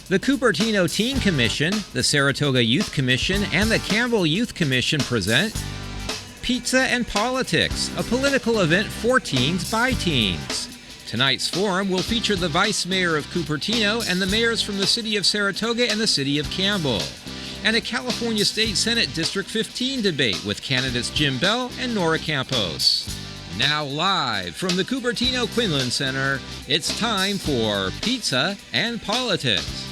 The Cupertino Teen Commission, the Saratoga Youth Commission, and the Campbell Youth Commission present Pizza and Politics, a political event for teens by teens. Tonight's forum will feature the Vice Mayor of Cupertino and the mayors from the city of Saratoga and the city of Campbell, and a California State Senate District 15 debate with candidates Beall and Nora Campos. Now live from the Cupertino Quinlan Center, it's time for Pizza and Politics.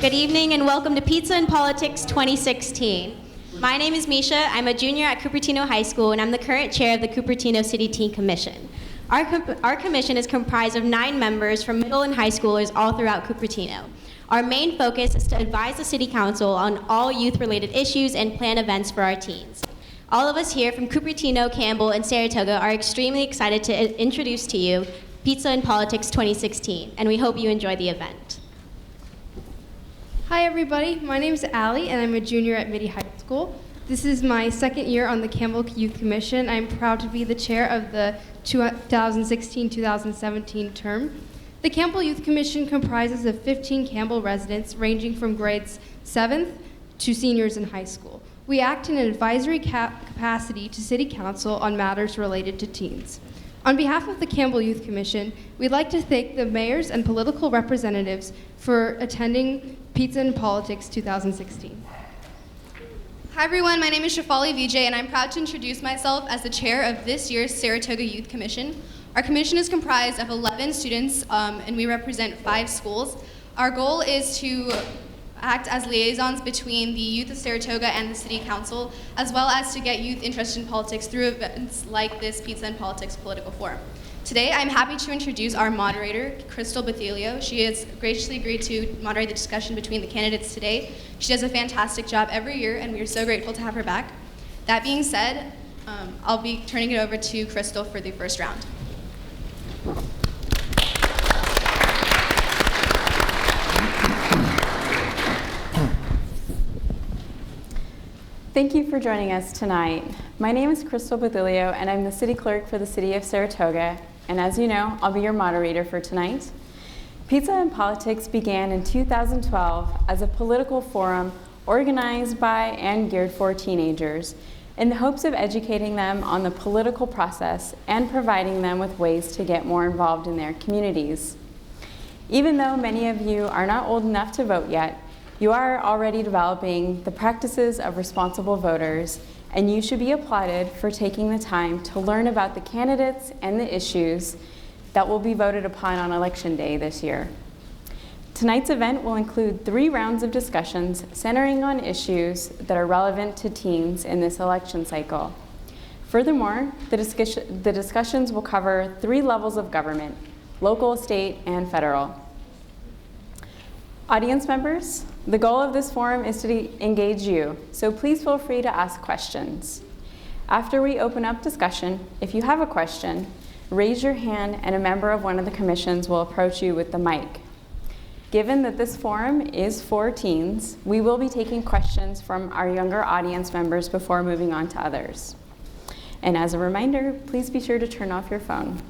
Good evening and welcome to Pizza and Politics 2016. My name is Misha. I'm a junior at Cupertino High School and I'm the current chair of the Cupertino City Teen Commission. Our commission is comprised of 9 members from middle and high schoolers all throughout Cupertino. Our main focus is to advise the City Council on all youth-related issues and plan events for our teens. All of us here from Cupertino, Campbell, and Saratoga are extremely excited to introduce to you Pizza and Politics 2016, and we hope you enjoy the event. Hi everybody, my name is Allie and I'm a junior at Midi High School. This is my second year on the Campbell Youth Commission. I'm proud to be the chair of the 2016-2017 term. The Campbell Youth Commission comprises of 15 Campbell residents ranging from grades 7th to seniors in high school. We act in an advisory capacity to City Council on matters related to teens. On behalf of the Campbell Youth Commission, we'd like to thank the mayors and political representatives for attending Pizza and Politics 2016. Hi everyone, my name is Shafali Vijay and I'm proud to introduce myself as the chair of this year's Saratoga Youth Commission. Our commission is comprised of 11 students and we represent 5 schools. Our goal is to act as liaisons between the youth of Saratoga and the City Council, as well as to get youth interested in politics through events like this Pizza and Politics Political Forum. Today, I'm happy to introduce our moderator, Crystal Bethelio. She has graciously agreed to moderate the discussion between the candidates today. She does a fantastic job every year, and we are so grateful to have her back. That being said, I'll be turning it over to Crystal for the first round. Thank you for joining us tonight. My name is Crystal Bethelio, and I'm the City Clerk for the City of Saratoga. And as you know, I'll be your moderator for tonight. Pizza and Politics began in 2012 as a political forum organized by and geared for teenagers in the hopes of educating them on the political process and providing them with ways to get more involved in their communities. Even though many of you are not old enough to vote yet, you are already developing the practices of responsible voters, and you should be applauded for taking the time to learn about the candidates and the issues that will be voted upon on Election Day this year. Tonight's event will include 3 rounds of discussions centering on issues that are relevant to teens in this election cycle. Furthermore, the discussions will cover 3 levels of government: local, state, and federal. Audience members, the goal of this forum is to engage you, so please feel free to ask questions. After we open up discussion, if you have a question, raise your hand and a member of one of the commissions will approach you with the mic. Given that this forum is for teens, we will be taking questions from our younger audience members before moving on to others. And as a reminder, please be sure to turn off your phone.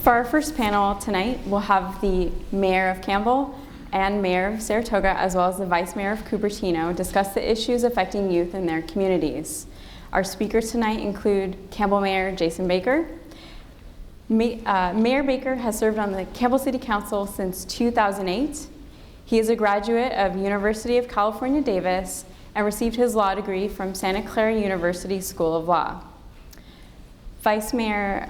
For our first panel tonight, we'll have the Mayor of Campbell and Mayor of Saratoga, as well as the Vice Mayor of Cupertino, discuss the issues affecting youth in their communities. Our speakers tonight include Campbell Mayor Jason Baker. Mayor Baker has served on the Campbell City Council since 2008. He is a graduate of University of California, Davis, and received his law degree from Santa Clara University School of Law. Vice Mayor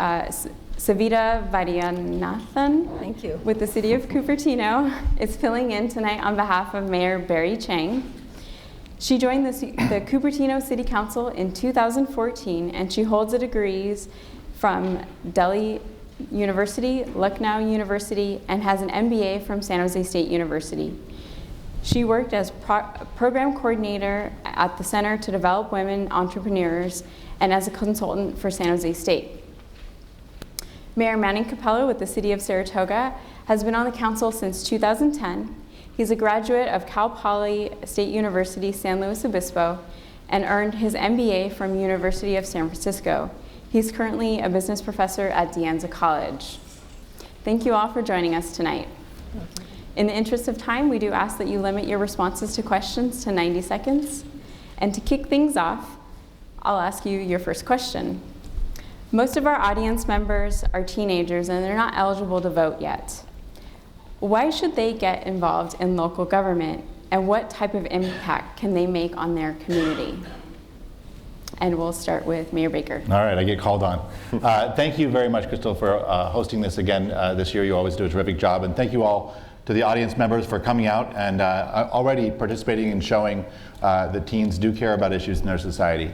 Savita Vaidyanathan, thank you, with the City of Cupertino, is filling in tonight on behalf of Mayor Barry Chang. She joined the Cupertino City Council in 2014, and she holds a degrees from Delhi University, Lucknow University, and has an MBA from San Jose State University. She worked as program coordinator at the Center to Develop Women Entrepreneurs and as a consultant for San Jose State. Mayor Manning Capello with the City of Saratoga has been on the council since 2010. He's a graduate of Cal Poly State University, San Luis Obispo, and earned his MBA from University of San Francisco. He's currently a business professor at De Anza College. Thank you all for joining us tonight. In the interest of time, we do ask that you limit your responses to questions to 90 seconds. And to kick things off, I'll ask you your first question. Most of our audience members are teenagers and they're not eligible to vote yet. Why should they get involved in local government, and what type of impact can they make on their community? And we'll start with Mayor Baker. All right, I get called on. Thank you very much, Crystal, for hosting this again this year. You always do a terrific job. And thank you all to the audience members for coming out and already participating and showing that teens do care about issues in their society.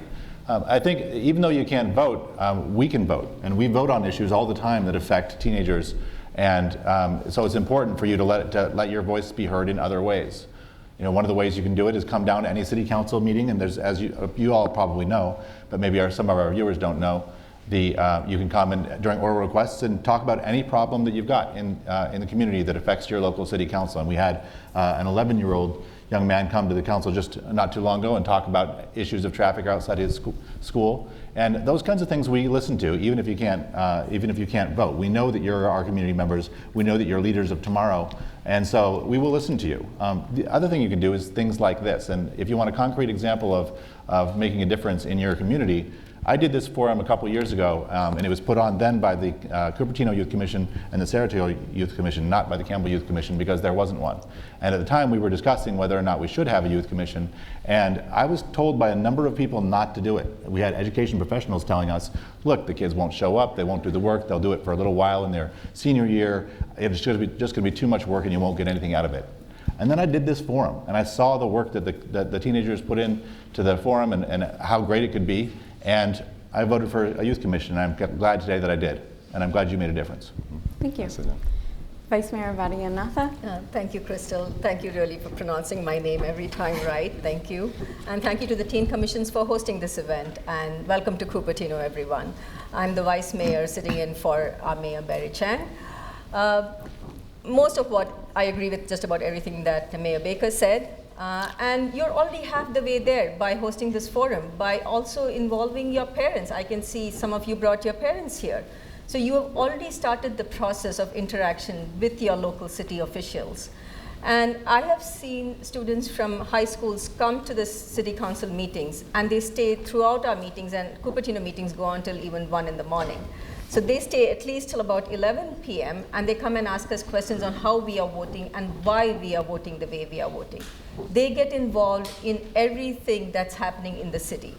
I think even though you can't vote, we can vote. And we vote on issues all the time that affect teenagers. And so it's important for you to let your voice be heard in other ways. You know, one of the ways you can do it is come down to any city council meeting, and there's, as you all probably know, but maybe some of our viewers don't know, you can come in during oral requests and talk about any problem that you've got in the community that affects your local city council. And we had an 11-year-old young man come to the council just not too long ago and talk about issues of traffic outside his school. And those kinds of things we listen to, even if you can't vote. We know that you're our community members. We know that you're leaders of tomorrow. And so we will listen to you. The other thing you can do is things like this. And if you want a concrete example of making a difference in your community, I did this forum a couple years ago, and it was put on then by the Cupertino Youth Commission and the Saratoga Youth Commission, not by the Campbell Youth Commission, because there wasn't one. And at the time we were discussing whether or not we should have a youth commission, and I was told by a number of people not to do it. We had education professionals telling us, look, the kids won't show up, they won't do the work, they'll do it for a little while in their senior year, it's just going to be too much work and you won't get anything out of it. And then I did this forum, and I saw the work that the teenagers put in to the forum and how great it could be. And I voted for a youth commission, and I'm glad today that I did. And I'm glad you made a difference. Thank you. Vice Mayor of Cupertino. Thank you, Crystal. Thank you really for pronouncing my name every time right. Thank you. And thank you to the Teen Commissions for hosting this event. And welcome to Cupertino, everyone. I'm the Vice Mayor sitting in for our Mayor Barry Chan. Most of what I agree with just about everything that Mayor Baker said. And you're already half the way there by hosting this forum, by also involving your parents. I can see some of you brought your parents here. So you have already started the process of interaction with your local city officials. And I have seen students from high schools come to the city council meetings, and they stay throughout our meetings, and Cupertino meetings go until even 1 in the morning. So they stay at least till about 11 p.m. and they come and ask us questions on how we are voting and why we are voting the way we are voting. They get involved in everything that's happening in the city.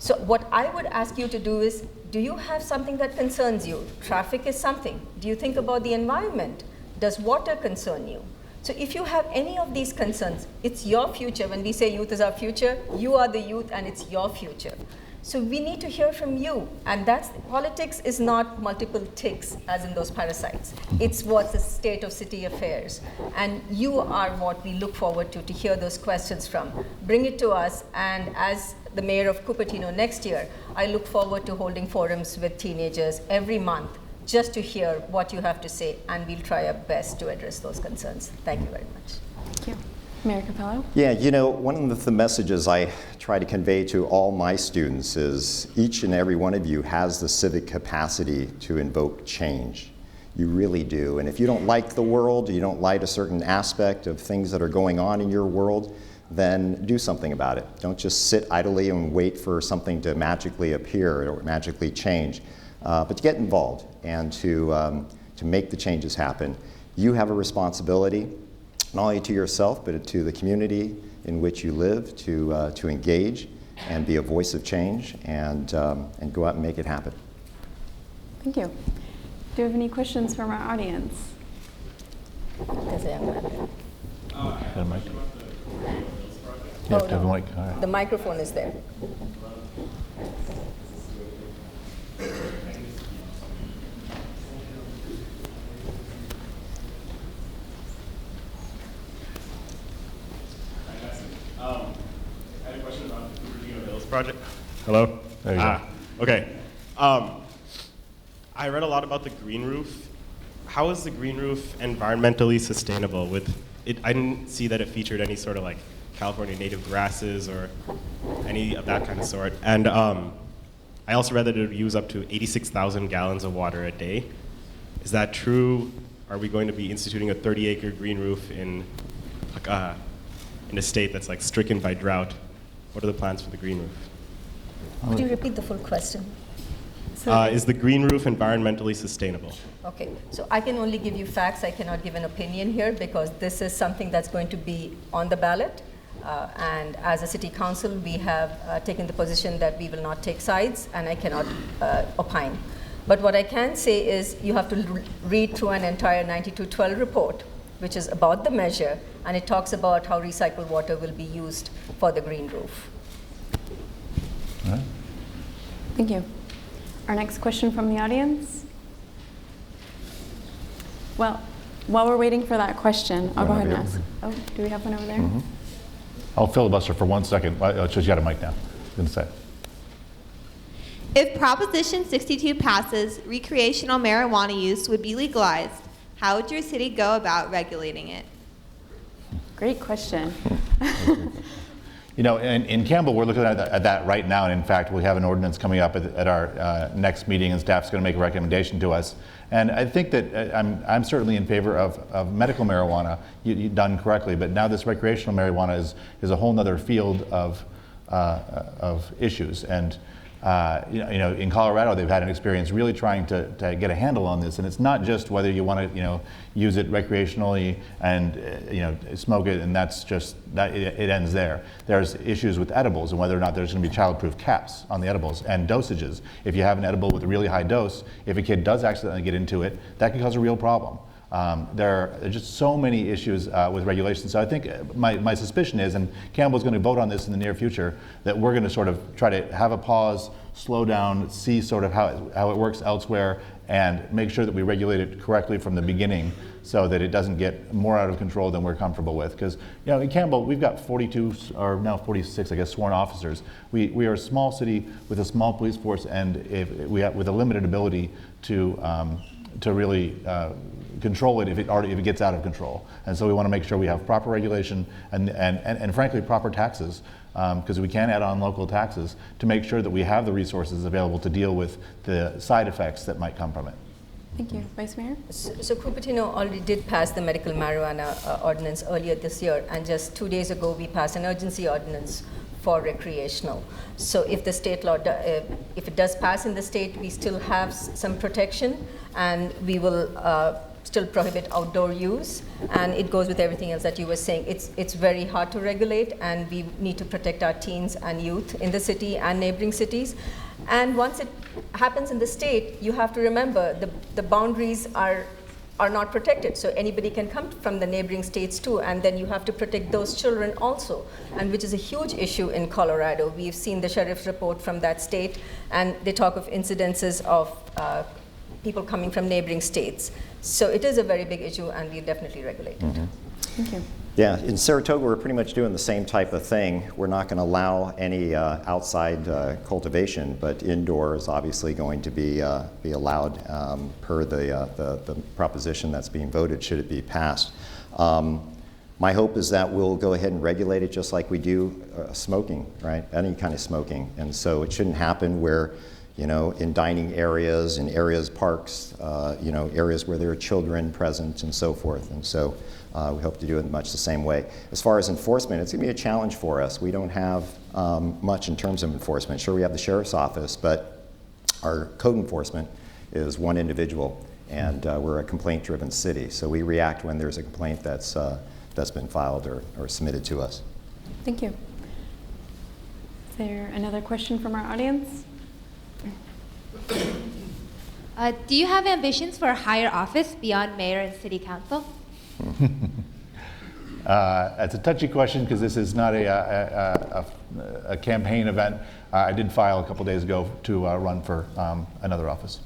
So what I would ask you to do is, do you have something that concerns you? Traffic is something. Do you think about the environment? Does water concern you? So if you have any of these concerns, it's your future. When we say youth is our future, you are the youth and it's your future. So we need to hear from you, and politics is not multiple ticks as in those parasites. It's what's the state of city affairs, and you are what we look forward to hear those questions from. Bring it to us, and as the mayor of Cupertino next year, I look forward to holding forums with teenagers every month just to hear what you have to say, and we'll try our best to address those concerns. Thank you very much. Thank you. Mayor Campbell? Yeah, you know, one of the messages I try to convey to all my students is each and every one of you has the civic capacity to invoke change. You really do. And if you don't like the world, you don't like a certain aspect of things that are going on in your world, then do something about it. Don't just sit idly and wait for something to magically appear or magically change, but to get involved and to make the changes happen. You have a responsibility, not only to yourself, but to the community in which you live, to engage and be a voice of change and go out and make it happen. Thank you. Do you have any questions from our audience? There's a young man there. Got a mic? You have to have a mic. All right. The microphone is there. I had a question about the Cupertino Hills project. Hello? There you go. Okay. I read a lot about the green roof. How is the green roof environmentally sustainable? With it, I didn't see that it featured any sort of like California native grasses or any of that kind of sort. And I also read that it would use up to 86,000 gallons of water a day. Is that true? Are we going to be instituting a 30-acre green roof in a state that's like stricken by drought? What are the plans for the green roof? Could you repeat the full question? Is the green roof environmentally sustainable? Okay, so I can only give you facts. I cannot give an opinion here because this is something that's going to be on the ballot. And as a city council, we have taken the position that we will not take sides, and I cannot opine. But what I can say is you have to read through an entire 9212 report, which is about the measure, and it talks about how recycled water will be used for the green roof. All right. Thank you. Our next question from the audience. Well, while we're waiting for that question, I'll go ahead and ask. Oh, do we have one over there? Mm-hmm. I'll filibuster for 1 second. She's got a mic now. I was going to say. If Proposition 62 passes, recreational marijuana use would be legalized. How would your city go about regulating it? Great question. You know, in Campbell, we're looking at that right now, and in fact, we have an ordinance coming up at our next meeting, and staff's going to make a recommendation to us. And I think that I'm certainly in favor of medical marijuana, done correctly, but now this recreational marijuana is a whole other field of issues. And you know, in Colorado, they've had an experience really trying to get a handle on this, and it's not just whether you want to use it recreationally and smoke it, and that's just that it ends there. There's issues with edibles and whether or not there's going to be childproof caps on the edibles and dosages. If you have an edible with a really high dose, if a kid does accidentally get into it, that can cause a real problem. There are just so many issues with regulation. So I think my suspicion is, and Campbell's going to vote on this in the near future, that we're going to sort of try to have a pause, slow down, see sort of how it works elsewhere, and make sure that we regulate it correctly from the beginning so that it doesn't get more out of control than we're comfortable with. Because in Campbell, we've got 42, or now 46, I guess, sworn officers. We are a small city with a small police force, and with a limited ability to really control it if it gets out of control. And so we want to make sure we have proper regulation and frankly proper taxes, because we can add on local taxes to make sure that we have the resources available to deal with the side effects that might come from it. Thank you. Vice Mayor? So Cupertino already did pass the medical marijuana ordinance earlier this year, and just 2 days ago we passed an urgency ordinance for recreational. So if the state law, if it does pass in the state, we still have some protection, and we will still prohibit outdoor use, and it goes with everything else that you were saying. It's very hard to regulate, and we need to protect our teens and youth in the city and neighboring cities. And once it happens in the state, you have to remember the boundaries are not protected, so anybody can come from the neighboring states too, and then you have to protect those children also, and which is a huge issue in Colorado. We've seen the sheriff's report from that state, and they talk of incidences of people coming from neighboring states. So it is a very big issue, and we definitely regulate it. Mm-hmm. Thank you. Yeah, in Saratoga, we're pretty much doing the same type of thing. We're not going to allow any outside cultivation, but indoor is obviously going to be allowed per the proposition that's being voted, should it be passed. My hope is that we'll go ahead and regulate it just like we do smoking, right? Any kind of smoking. And so it shouldn't happen where, in dining areas, in areas, parks, areas where there are children present and so forth. And so we hope to do it much the same way. As far as enforcement, it's going to be a challenge for us. We don't have much in terms of enforcement. Sure, we have the sheriff's office, but our code enforcement is one individual, and we're a complaint-driven city. So we react when there's a complaint that's been filed or submitted to us. Thank you. Is there another question from our audience? Do you have ambitions for a higher office beyond mayor and city council? That's a touchy question because this is not a campaign event. I did file a couple days ago to run for another office.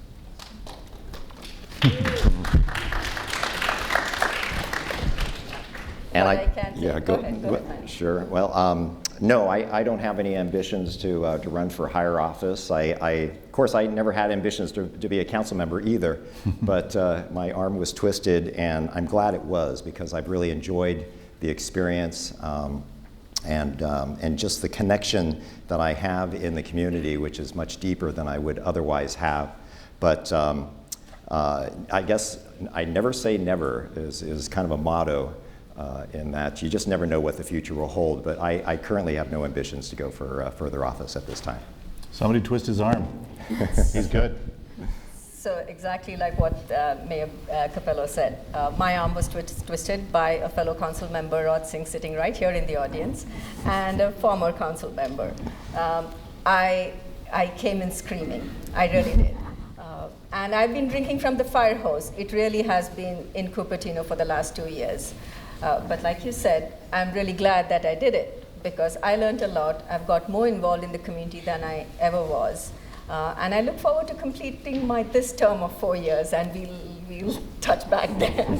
And I can't. Yeah, go ahead. Sure. Well, no, I don't have any ambitions to run for higher office. Of course, I never had ambitions to be a council member either, but my arm was twisted, and I'm glad it was because I've really enjoyed the experience and just the connection that I have in the community, which is much deeper than I would otherwise have. But I guess I never say never is kind of a motto in that you just never know what the future will hold. But I currently have no ambitions to go for further office at this time. Somebody twist his arm. He's good. So exactly like what Mayor Capello said, my arm was twisted by a fellow council member, Rod Singh, sitting right here in the audience, and a former council member. I came in screaming. I really did. And I've been drinking from the fire hose. It really has been in Cupertino for the last 2 years. But like you said, I'm really glad that I did it because I learned a lot. I've got more involved in the community than I ever was. And I look forward to completing this term of 4 years, and we'll touch back then.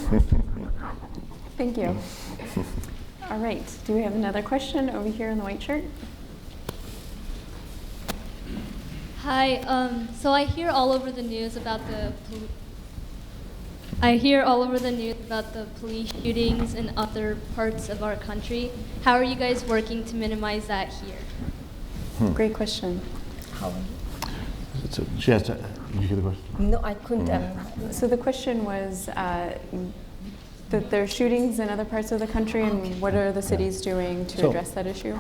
Thank you. All right, do we have another question over here in the white shirt? Hi, so I hear all over the news about the police shootings in other parts of our country. How are you guys working to minimize that here? Great question. How? So she has to, did you hear the question? No, I couldn't. So the question was that there are shootings in other parts of the country, and what are the cities doing to address that issue?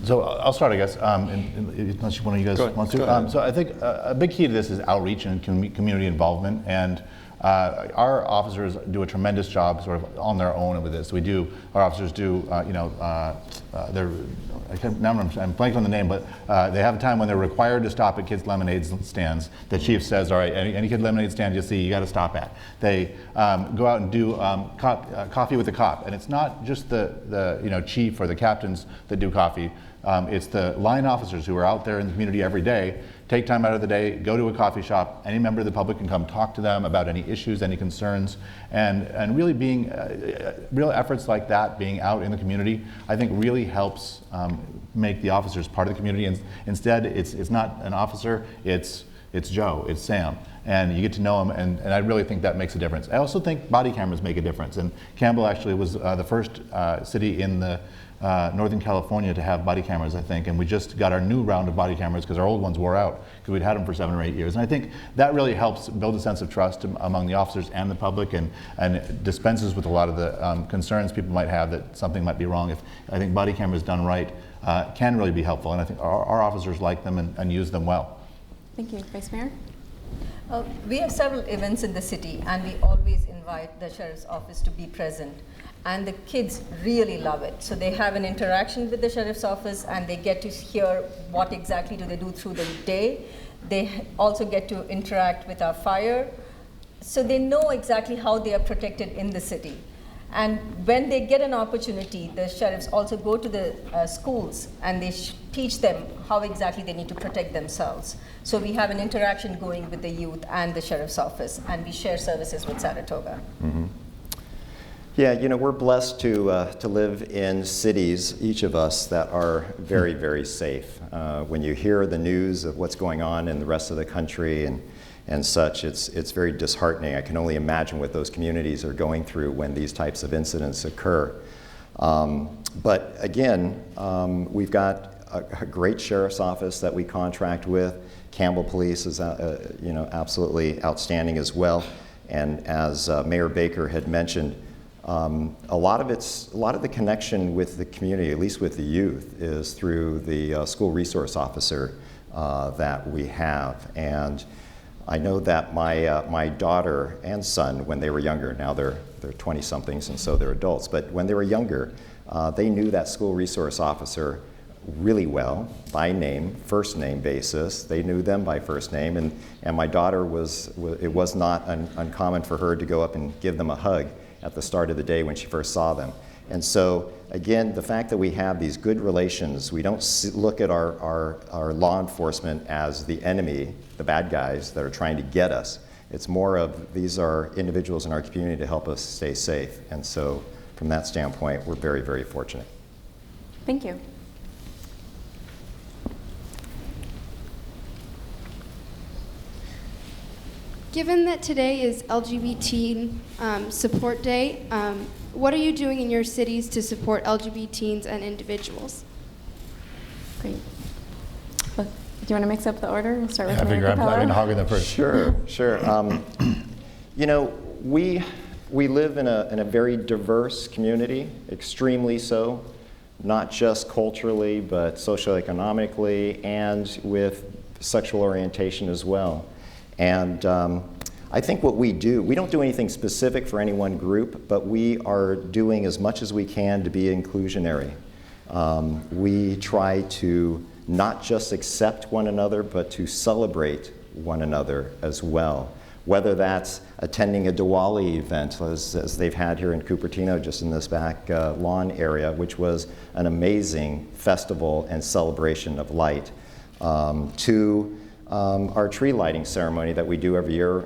So I'll start, I guess, unless one of you guys wants to. So I think a big key to this is outreach and community involvement, and our officers do a tremendous job sort of on their own with this. Our officers do, I'm blanking on the name, but they have a time when they're required to stop at kids' lemonade stands. The chief says, all right, any kid lemonade stand you see, you got to stop at. They go out and do coffee with the cop, and it's not just the chief or the captains that do coffee. It's the line officers who are out there in the community every day, take time out of the day, go to a coffee shop. Any member of the public can come talk to them about any issues, any concerns, and really being real efforts like that, being out in the community, I think really helps make the officers part of the community. And instead, it's not an officer, it's Joe, it's Sam, and you get to know them, and I really think that makes a difference. I also think body cameras make a difference, and Campbell actually was the first city in the Northern California to have body cameras, I think, and we just got our new round of body cameras because our old ones wore out because we'd had them for 7 or 8 years. And I think that really helps build a sense of trust among the officers and the public, and dispenses with a lot of the concerns people might have that something might be wrong. I think body cameras done right can really be helpful, and I think our officers like them and use them well. Thank you. Vice Mayor? We have several events in the city, and we always invite the sheriff's office to be present. And the kids really love it. So they have an interaction with the sheriff's office, and they get to hear what exactly do they do through the day. They also get to interact with our fire. So they know exactly how they are protected in the city. And when they get an opportunity, the sheriffs also go to the schools, and they teach them how exactly they need to protect themselves. So we have an interaction going with the youth and the sheriff's office, and we share services with Saratoga. Mm-hmm. Yeah, we're blessed to live in cities, each of us, that are very, very safe. When you hear the news of what's going on in the rest of the country and such, it's very disheartening. I can only imagine what those communities are going through when these types of incidents occur. But again, we've got a great sheriff's office that we contract with. Campbell Police is absolutely outstanding as well. And as Mayor Baker had mentioned, a lot of the connection with the community, at least with the youth, is through the school resource officer that we have. And I know that my daughter and son, when they were younger, now they're 20-somethings and so they're adults, but when they were younger, they knew that school resource officer really well, by name, first name basis. They knew them by first name, and my daughter it was not uncommon for her to go up and give them a hug at the start of the day when she first saw them. And so, again, the fact that we have these good relations, we don't look at our law enforcement as the enemy, the bad guys that are trying to get us. It's more of these are individuals in our community to help us stay safe. And so, from that standpoint, we're very, very fortunate. Thank you. Given that today is LGBT Support Day, what are you doing in your cities to support LGBT teens and individuals? Great. you want to mix up the order? We'll start with I Mayor figure I'm Capello. going to hog in there first. Sure. You know, we live in a very diverse community, extremely so, not just culturally, but socioeconomically, and with sexual orientation as well. And I think what we don't do anything specific for any one group, but we are doing as much as we can to be inclusionary. We try to not just accept one another, but to celebrate one another as well. Whether that's attending a Diwali event, as they've had here in Cupertino, just in this back lawn area, which was an amazing festival and celebration of light, to our tree lighting ceremony that we do every year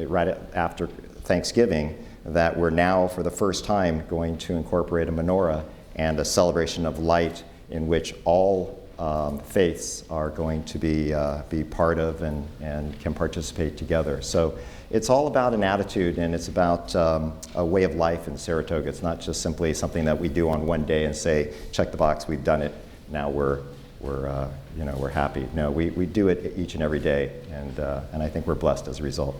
right after Thanksgiving, that we're now, for the first time, going to incorporate a menorah and a celebration of light in which all faiths are going to be part of and can participate together. So it's all about an attitude, and it's about a way of life in Saratoga. It's not just simply something that we do on one day and say, check the box, we've done it, now we're happy. No, we do it each and every day, and I think we're blessed as a result.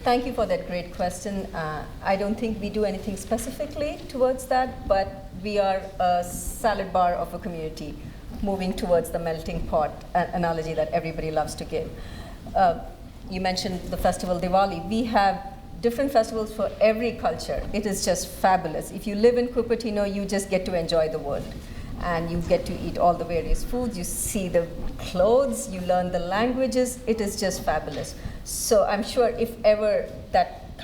Thank you for that great question. I don't think we do anything specifically towards that, but we are a salad bar of a community moving towards the melting pot analogy that everybody loves to give. You mentioned the festival Diwali. We have different festivals for every culture. It is just fabulous. If you live in Cupertino, you just get to enjoy the world. And you get to eat all the various foods, you see the clothes, you learn the languages. It is just fabulous. So I'm sure if ever that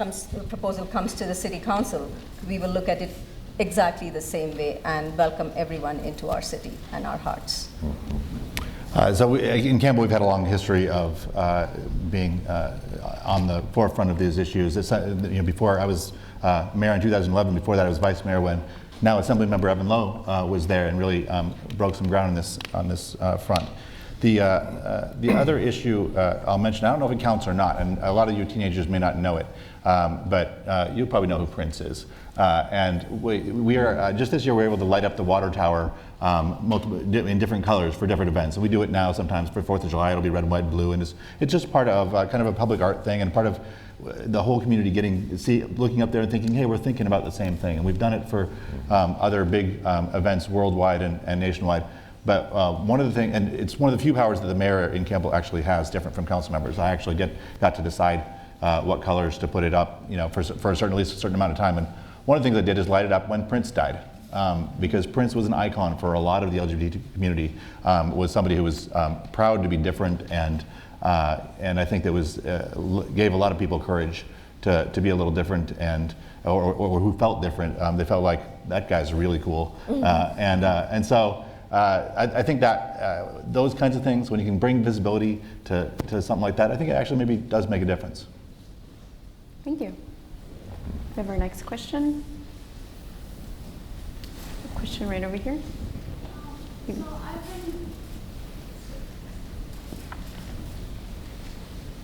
proposal comes to the City Council, we will look at it exactly the same way and welcome everyone into our city and our hearts. In Campbell, we've had a long history of being on the forefront of these issues. Before I was mayor in 2011, before that I was vice mayor when now Assemblymember Evan Lowe was there and really broke some ground on this front. The other issue I'll mention, I don't know if it counts or not, and a lot of you teenagers may not know it, but you probably know who Prince is. And we are, just this year, we were able to light up the water tower in different colors for different events. And we do it now sometimes for 4th of July, it'll be red, white, blue, and it's just part of kind of a public art thing and part of the whole community looking up there and thinking, hey, we're thinking about the same thing. And we've done it for other big events worldwide and nationwide. But one of the things, and it's one of the few powers that the mayor in Campbell actually has, different from council members. I actually got to decide what colors to put it up, for at least a certain amount of time. And one of the things I did is light it up when Prince died, because Prince was an icon for a lot of the LGBT community. Was somebody who was proud to be different, and I think that gave a lot of people courage to be a little different, or who felt different. They felt like that guy's really cool, and so. I think that those kinds of things, when you can bring visibility to something like that, I think it actually maybe does make a difference. Thank you. We have our next question. A question right over here.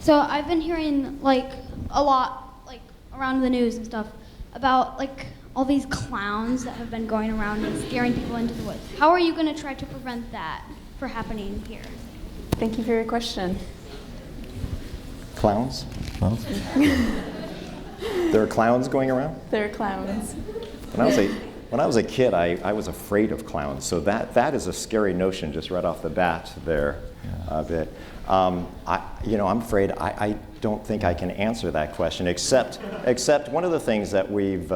So I've been hearing a lot around the news and stuff about all these clowns that have been going around and scaring people into the woods. How are you going to try to prevent that from happening here? Thank you for your question. Clowns? Clowns? There are clowns going around? There are clowns. When I was a kid, I was afraid of clowns. So that is a scary notion just right off the bat there. Yeah. I'm afraid I don't think I can answer that question, except one of the things that we've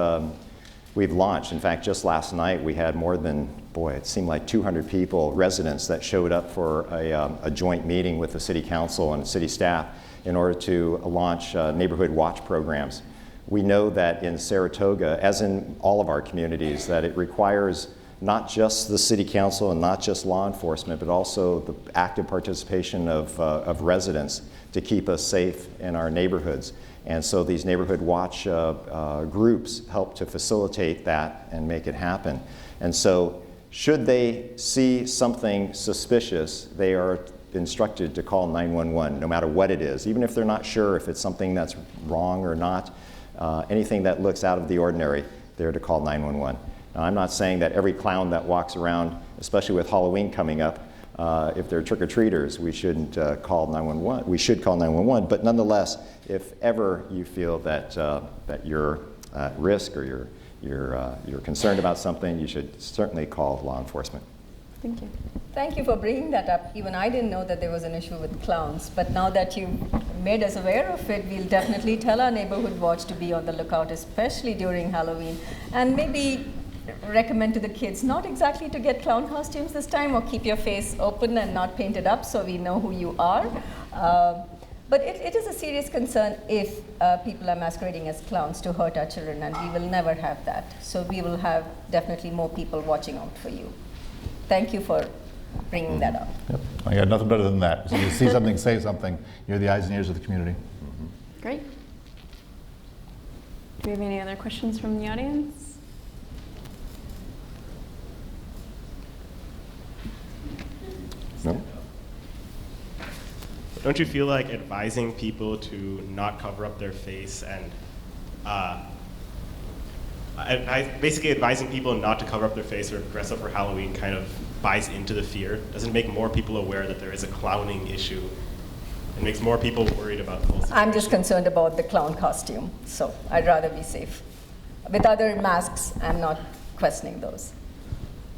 launched. In fact, just last night we had more than, it seemed like 200 people, residents, that showed up for a joint meeting with the city council and city staff in order to launch neighborhood watch programs. We know that in Saratoga, as in all of our communities, that it requires not just the city council and not just law enforcement, but also the active participation of residents to keep us safe in our neighborhoods. And so these neighborhood watch groups help to facilitate that and make it happen. And so should they see something suspicious, they are instructed to call 911, no matter what it is, even if they're not sure if it's something that's wrong or not. Anything that looks out of the ordinary, they're to call 911. Now, I'm not saying that every clown that walks around, especially with Halloween coming up, If they're trick-or-treaters, we shouldn't call 911. We should call 911, but nonetheless, if ever you feel that, that you're at risk or you're concerned about something, you should certainly call law enforcement. Thank you. Thank you for bringing that up. Even I didn't know that there was an issue with clowns, but now that you made us aware of it, we'll definitely tell our neighborhood watch to be on the lookout, especially during Halloween, and maybe recommend to the kids not exactly to get clown costumes this time, or keep your face open and not painted up so we know who you are. But it is a serious concern if people are masquerading as clowns to hurt our children, and we will never have that. So we will have definitely more people watching out for you. Thank you for bringing that up. Yep. I got nothing better than that. So you see something, say something. You're the eyes and ears of the community. Great. Do we have any other questions from the audience? No? Don't you feel like advising people to not cover up their face and basically advising people not to cover up their face or dress up for Halloween kind of buys into the fear? Doesn't make more people aware that there is a clowning issue? It makes more people worried about the whole situation. I'm just concerned about the clown costume, so I'd rather be safe. With other masks, I'm not questioning those.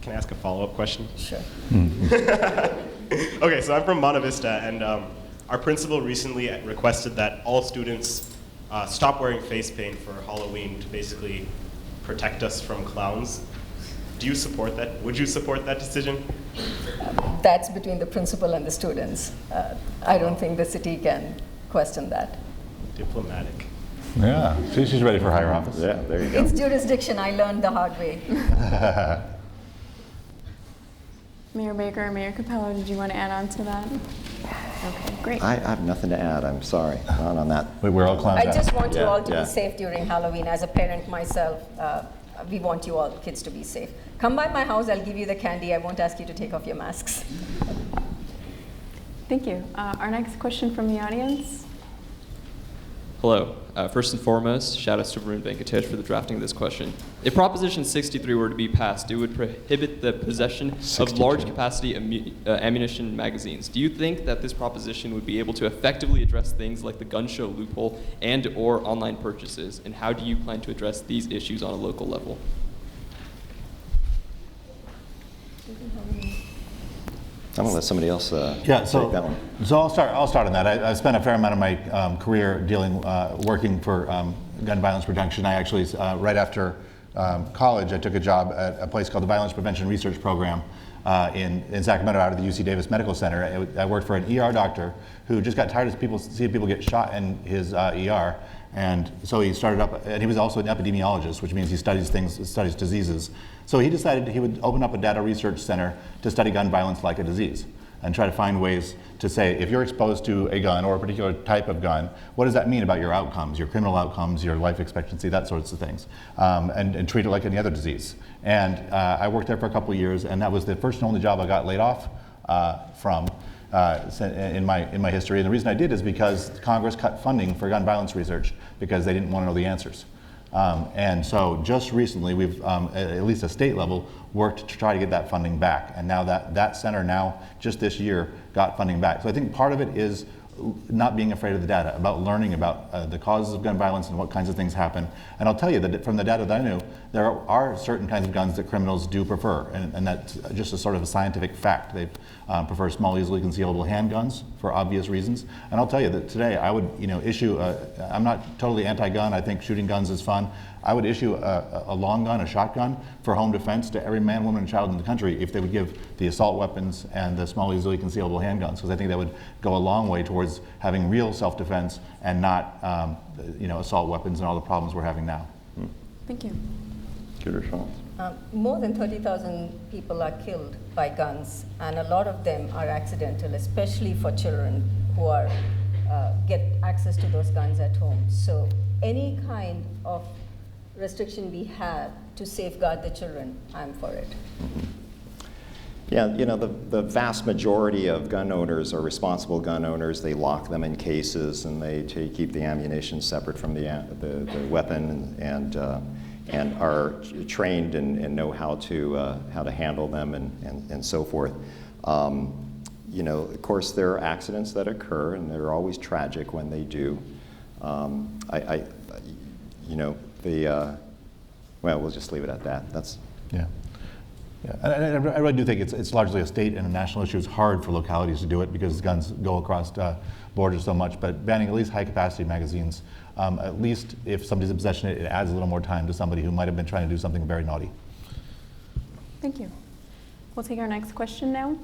Can I ask a follow-up question? Sure. Okay, so I'm from Monte Vista, and our principal recently requested that all students stop wearing face paint for Halloween to basically protect us from clowns. Do you support that? Would you support that decision? That's between the principal and the students. I don't think the city can question that. Diplomatic. Yeah, she's ready for higher office. Yeah, there you go. It's jurisdiction. I learned the hard way. Mayor Baker, Mayor Capello, did you want to add on to that? Okay, great. I have nothing to add. I'm sorry. Not on that. We're all clowns. I just want you all to Yeah. be safe during Halloween. As a parent myself, we want you all kids to be safe. Come by my house. I'll give you the candy. I won't ask you to take off your masks. Thank you. Our next question from the audience. Hello. First and foremost, shout out to Varun Venkatesh for the drafting of this question. If Proposition 63 were to be passed, it would prohibit the possession of large capacity ammunition magazines. Do you think that this proposition would be able to effectively address things like the gun show loophole and or online purchases? And how do you plan to address these issues on a local level? I'm going to let somebody else take that one. So I'll start on that. I spent a fair amount of my career working for gun violence reduction. I actually, right after college, I took a job at a place called the Violence Prevention Research Program in Sacramento out of the UC Davis Medical Center. I worked for an ER doctor who just got tired of seeing people get shot in his ER. And so he started up, and he was also an epidemiologist, which means he studies diseases. So he decided he would open up a data research center to study gun violence like a disease and try to find ways to say, if you're exposed to a gun or a particular type of gun, what does that mean about your outcomes, your criminal outcomes, your life expectancy, that sorts of things, and treat it like any other disease. And I worked there for a couple of years, and that was the first and only job I got laid off from. In my history, and the reason I did is because Congress cut funding for gun violence research because they didn't want to know the answers. And so just recently, we've, at least at state level, worked to try to get that funding back. And now that center now, just this year, got funding back. So I think part of it is not being afraid of the data, about learning about the causes of gun violence and what kinds of things happen. And I'll tell you that from the data that I knew, there are certain kinds of guns that criminals do prefer, and that's just a sort of a scientific fact. They prefer small, easily concealable handguns for obvious reasons. And I'll tell you that today I would issue, I'm not totally anti-gun, I think shooting guns is fun. I would issue a long gun, a shotgun, for home defense to every man, woman, and child in the country if they would give the assault weapons and the small, easily concealable handguns, because I think that would go a long way towards having real self-defense and not, assault weapons and all the problems we're having now. Thank you. Good response. More than 30,000 people are killed by guns, and a lot of them are accidental, especially for children who are get access to those guns at home. So any kind of restriction we have to safeguard the children, I'm for it. Yeah, the vast majority of gun owners are responsible gun owners. They lock them in cases, and they keep the ammunition separate from the weapon, and are trained and know how to handle them and so forth. you know, of course, there are accidents that occur, and they're always tragic when they do. You know, well, we'll just leave it at that. That's. Yeah. Yeah, I really do think it's largely a state and a national issue. It's hard for localities to do it because guns go across borders so much, but banning at least high-capacity magazines, at least if somebody's in possession, it adds a little more time to somebody who might have been trying to do something very naughty. Thank you. We'll take our next question now.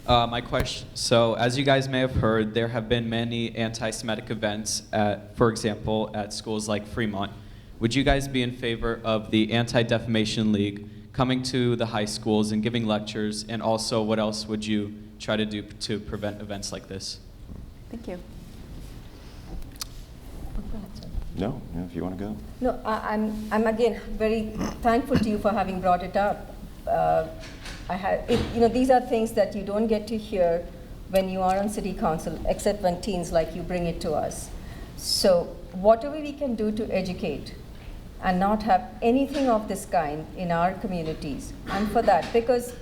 My question, so as you guys may have heard, there have been many anti-Semitic events, for example, at schools like Fremont. Would you guys be in favor of the Anti-Defamation League coming to the high schools and giving lectures, and also what else would you try to do to prevent events like this? Thank you. No, if you want to go. No, I'm again very thankful to you for having brought it up. You know, these are things that you don't get to hear when you are on city council, except when teens like you bring it to us. So whatever we can do to educate and not have anything of this kind in our communities, I'm for that, because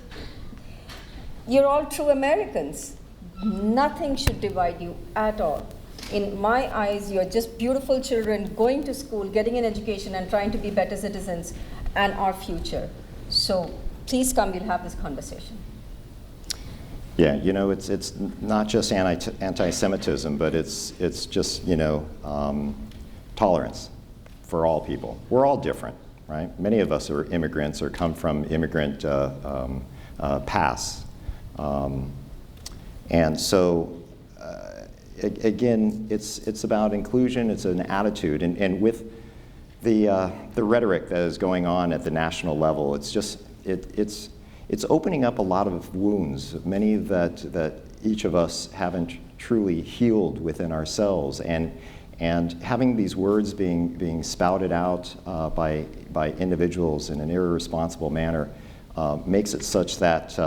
you're all true Americans. Nothing should divide you at all. In my eyes, you're just beautiful children going to school, getting an education, and trying to be better citizens and our future. So please come, we'll have this conversation. Yeah, you know, it's not just anti-Semitism, but it's just, you know, tolerance for all people. We're all different, right? Many of us are immigrants or come from immigrant pasts. And so, again, it's about inclusion, it's an attitude, and with the rhetoric that is going on at the national level, it's just, it's opening up a lot of wounds, many that each of us haven't truly healed within ourselves, and having these words being spouted out by individuals in an irresponsible manner makes it such that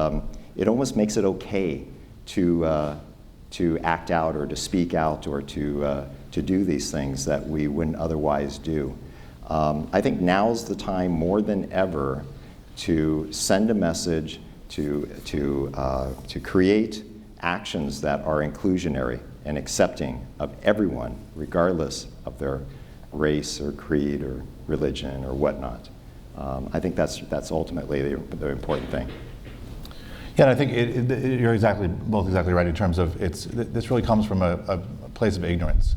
it almost makes it okay to act out or to speak out or to do these things that we wouldn't otherwise do. I think now's the time more than ever to send a message, to create actions that are inclusionary and accepting of everyone, regardless of their race or creed or religion or whatnot. I think that's ultimately the important thing. Yeah, and I think you're both exactly right in terms of this really comes from a place of ignorance.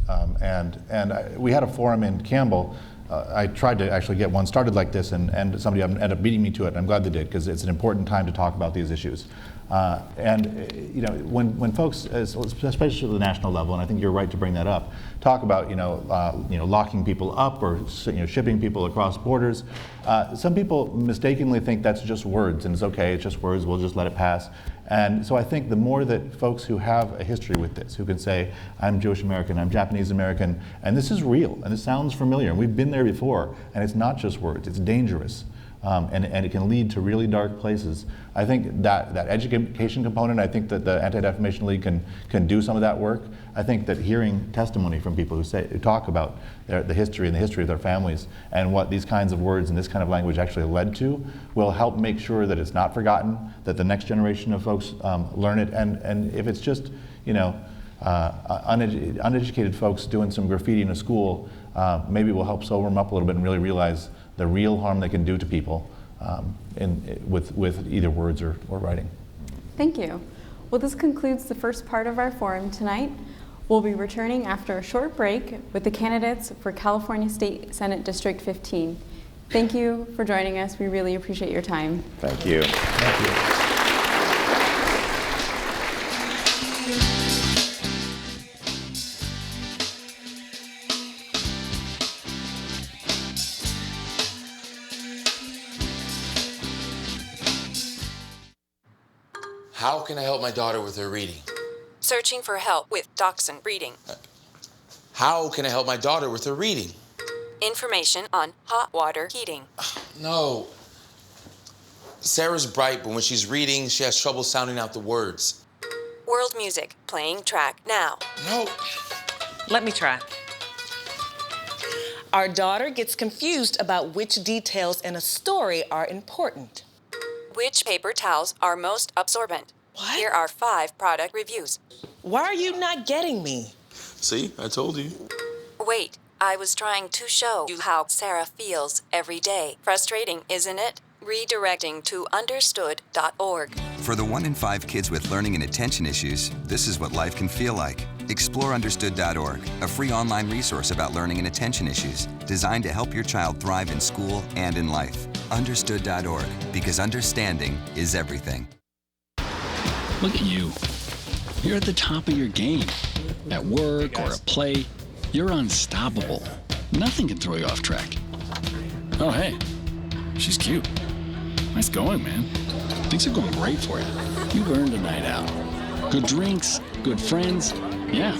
We had a forum in Campbell. I tried to actually get one started like this, and somebody ended up beating me to it. I'm glad they did, because it's an important time to talk about these issues. You know, when folks, especially at the national level, and I think you're right to bring that up, talk about locking people up or shipping people across borders. Some people mistakenly think that's just words, and it's okay, it's just words, we'll just let it pass. And so I think the more that folks who have a history with this, who can say, I'm Jewish American, I'm Japanese American, and this is real, and this sounds familiar, and we've been there before, and it's not just words, it's dangerous. And it can lead to really dark places. I think that education component, I think that the Anti-Defamation League can do some of that work. I think that hearing testimony from people who talk about the history and the history of their families and what these kinds of words and this kind of language actually led to will help make sure that it's not forgotten, that the next generation of folks learn it, and if it's just uneducated folks doing some graffiti in a school, maybe we'll help sober them up a little bit and really realize the real harm they can do to people with either words or writing. Thank you. Well, this concludes the first part of our forum tonight. We'll be returning after a short break with the candidates for California State Senate District 15. Thank you for joining us. We really appreciate your time. Thank you. Thank you. How can I help my daughter with her reading? Searching for help with Dachshund Reading. How can I help my daughter with her reading? Information on hot water heating. No. Sarah's bright, but when she's reading, she has trouble sounding out the words. World music, playing track now. No. Let me try. Our daughter gets confused about which details in a story are important. Which paper towels are most absorbent? What? Here are 5 product reviews. Why are you not getting me? See, I told you. Wait, I was trying to show you how Sarah feels every day. Frustrating, isn't it? Redirecting to understood.org. For the 1 in 5 kids with learning and attention issues, this is what life can feel like. Explore understood.org, a free online resource about learning and attention issues, designed to help your child thrive in school and in life. Understood.org, because understanding is everything. Look at you. You're at the top of your game. At work or at play, you're unstoppable. Nothing can throw you off track. Oh, hey, she's cute. Nice going, man. Things are going great for you. You've earned a night out. Good drinks, good friends. Yeah,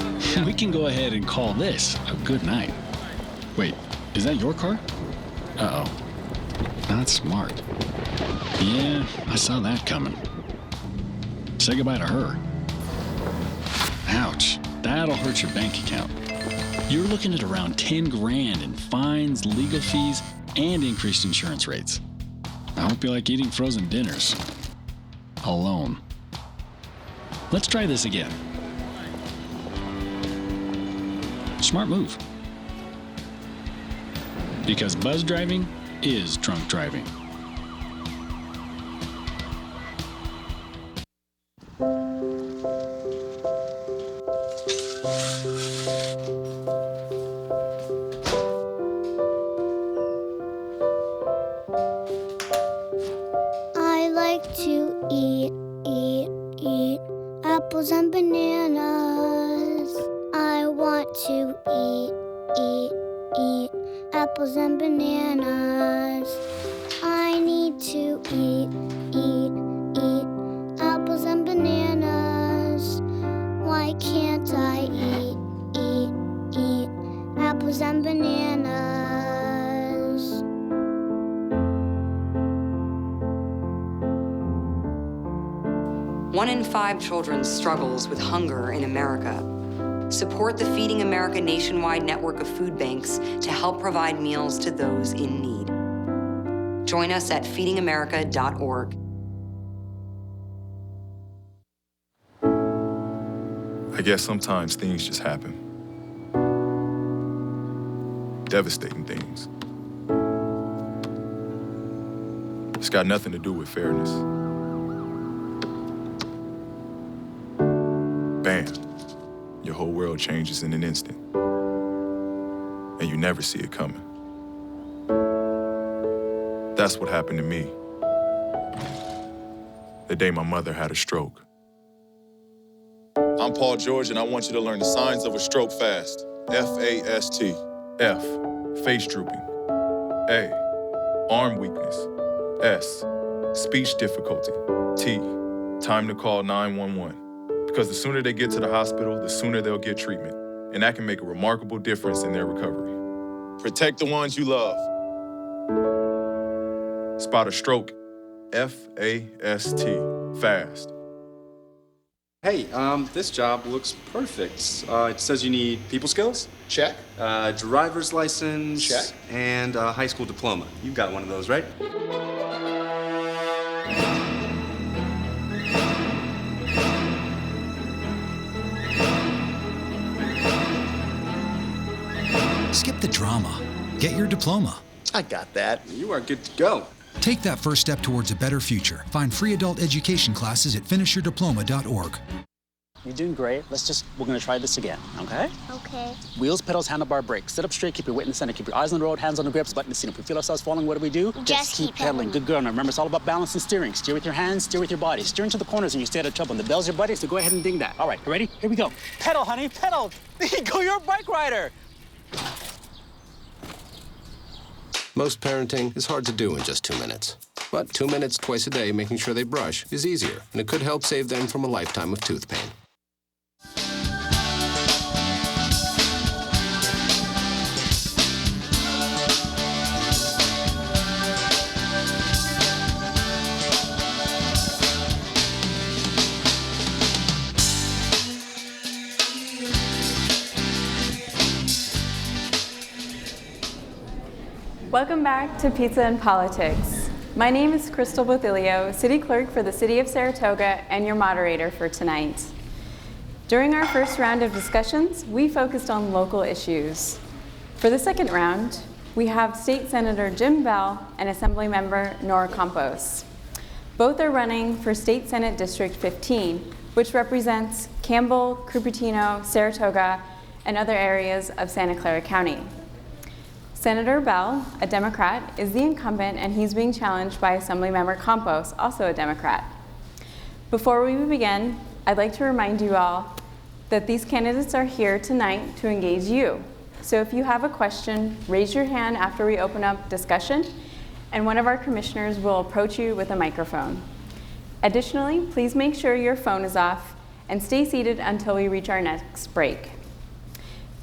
we can go ahead and call this a good night. Wait, is that your car? Uh-oh. Not smart. Yeah, I saw that coming. Say goodbye to her. Ouch, that'll hurt your bank account. You're looking at around 10 grand in fines, legal fees, and increased insurance rates. I hope you like eating frozen dinners. Alone. Let's try this again. Smart move. Because buzz driving is drunk driving. I like to eat apples and bananas. I want to eat apples and bananas. I need to eat apples and bananas. Why can't I eat apples and bananas? One in 5 children struggles with hunger in America. Support the Feeding America nationwide network of food banks to help provide meals to those in need. Join us at feedingamerica.org. I guess sometimes things just happen. Devastating things. It's got nothing to do with fairness. Bam. Your whole world changes in an instant. And you never see it coming. That's what happened to me the day my mother had a stroke. I'm Paul George, and I want you to learn the signs of a stroke fast. F-A-S-T. F, face drooping. A, arm weakness. S, speech difficulty. T, time to call 911. Because the sooner they get to the hospital, the sooner they'll get treatment. And that can make a remarkable difference in their recovery. Protect the ones you love. Spot a stroke. F-A-S-T. Fast. Hey, this job looks perfect. It says you need people skills. Check. Driver's license. Check. And a high school diploma. You've got one of those, right? Skip the drama. Get your diploma. I got that. You are good to go. Take that first step towards a better future. Find free adult education classes at finishyourdiploma.org. You're doing great. We're gonna try this again, okay? Okay. Wheels, pedals, handlebar, brakes. Sit up straight, keep your weight in the center, keep your eyes on the road, hands on the grips, butt in the seat. If we feel ourselves falling, what do? Just keep pedaling. Good girl. Now remember, it's all about balance and steering. Steer with your hands, steer with your body. Steer into the corners and you stay out of trouble. And the bell's your buddy, so go ahead and ding that. All right, you ready? Here we go. Pedal, honey, pedal. There you go, you're a bike rider. Most parenting is hard to do in just 2 minutes. But 2 minutes twice a day making sure they brush is easier, and it could help save them from a lifetime of tooth pain. Welcome back to Pizza and Politics. My name is Crystal Bothilio, City Clerk for the City of Saratoga and your moderator for tonight. During our first round of discussions, we focused on local issues. For the second round, we have State Senator Jim Beall and Assemblymember Nora Campos. Both are running for State Senate District 15, which represents Campbell, Cupertino, Saratoga, and other areas of Santa Clara County. Senator Beall, a Democrat, is the incumbent, and he's being challenged by Assemblymember Campos, also a Democrat. Before we begin, I'd like to remind you all that these candidates are here tonight to engage you. So if you have a question, raise your hand after we open up discussion, and one of our commissioners will approach you with a microphone. Additionally, please make sure your phone is off and stay seated until we reach our next break.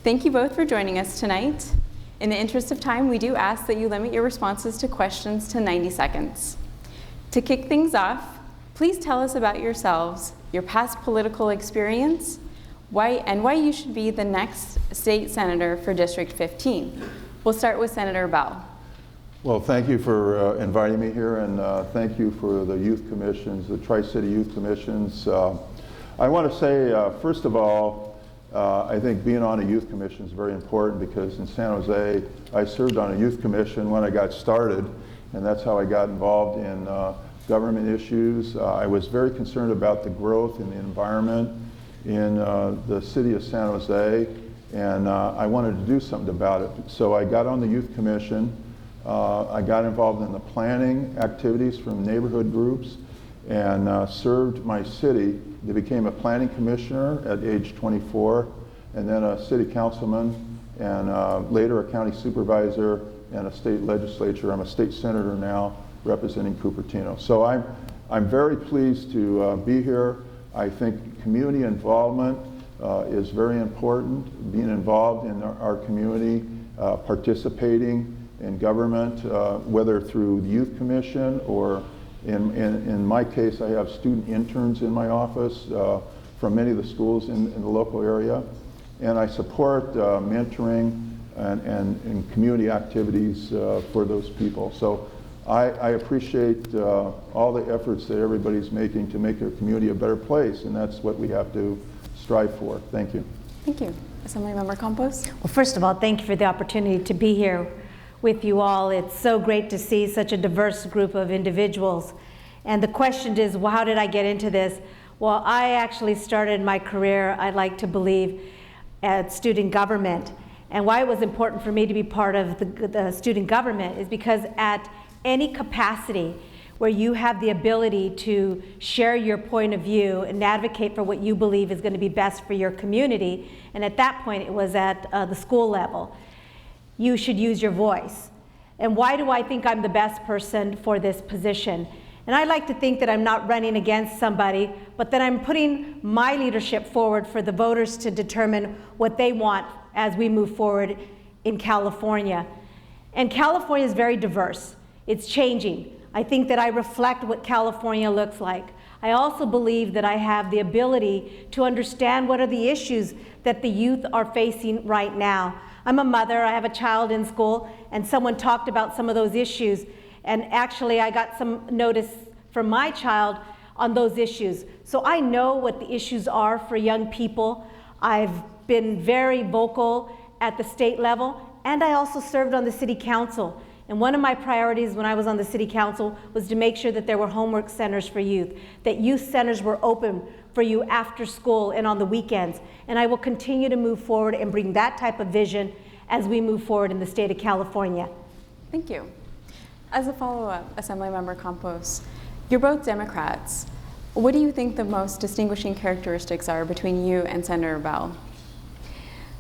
Thank you both for joining us tonight. In the interest of time, we do ask that you limit your responses to questions to 90 seconds. To kick things off, please tell us about yourselves, your past political experience, why you should be the next state senator for District 15. We'll start with Senator Beall. Well, thank you for inviting me here, and thank you for the youth commissions, the Tri-City Youth Commissions. I want to say, first of all, I think being on a youth commission is very important, because in San Jose, I served on a youth commission when I got started, and that's how I got involved in government issues. I was very concerned about the growth in the environment in the city of San Jose, and I wanted to do something about it. So I got on the youth commission. I got involved in the planning activities from neighborhood groups, and served my city. I became a planning commissioner at age 24, and then a city councilman, and later a county supervisor and a state legislature. I'm a state senator now representing Cupertino. So I'm very pleased to be here. I think community involvement is very important, being involved in our community, participating in government, whether through the youth commission or in my case, I have student interns in my office from many of the schools in the local area. And I support mentoring and community activities for those people. So I appreciate all the efforts that everybody's making to make our community a better place, and that's what we have to strive for. Thank you. Thank you. Assemblymember Campos. Well, first of all, thank you for the opportunity to be here with you all. It's so great to see such a diverse group of individuals. And the question is, well, how did I get into this? Well, I actually started my career, I'd like to believe, at student government. And why it was important for me to be part of the student government is because at any capacity where you have the ability to share your point of view and advocate for what you believe is going to be best for your community, and at that point it was at the school level, you should use your voice. And why do I think I'm the best person for this position? And I like to think that I'm not running against somebody, but that I'm putting my leadership forward for the voters to determine what they want as we move forward in California. And California is very diverse. It's changing. I think that I reflect what California looks like. I also believe that I have the ability to understand what are the issues that the youth are facing right now. I'm a mother, I have a child in school, and someone talked about some of those issues. And actually, I got some notice from my child on those issues. So I know what the issues are for young people. I've been very vocal at the state level, and I also served on the city council. And one of my priorities when I was on the city council was to make sure that there were homework centers for youth, that youth centers were open for you after school and on the weekends. And I will continue to move forward and bring that type of vision as we move forward in the state of California. Thank you. As a follow-up, Assemblymember Campos, you're both Democrats. What do you think the most distinguishing characteristics are between you and Senator Beall?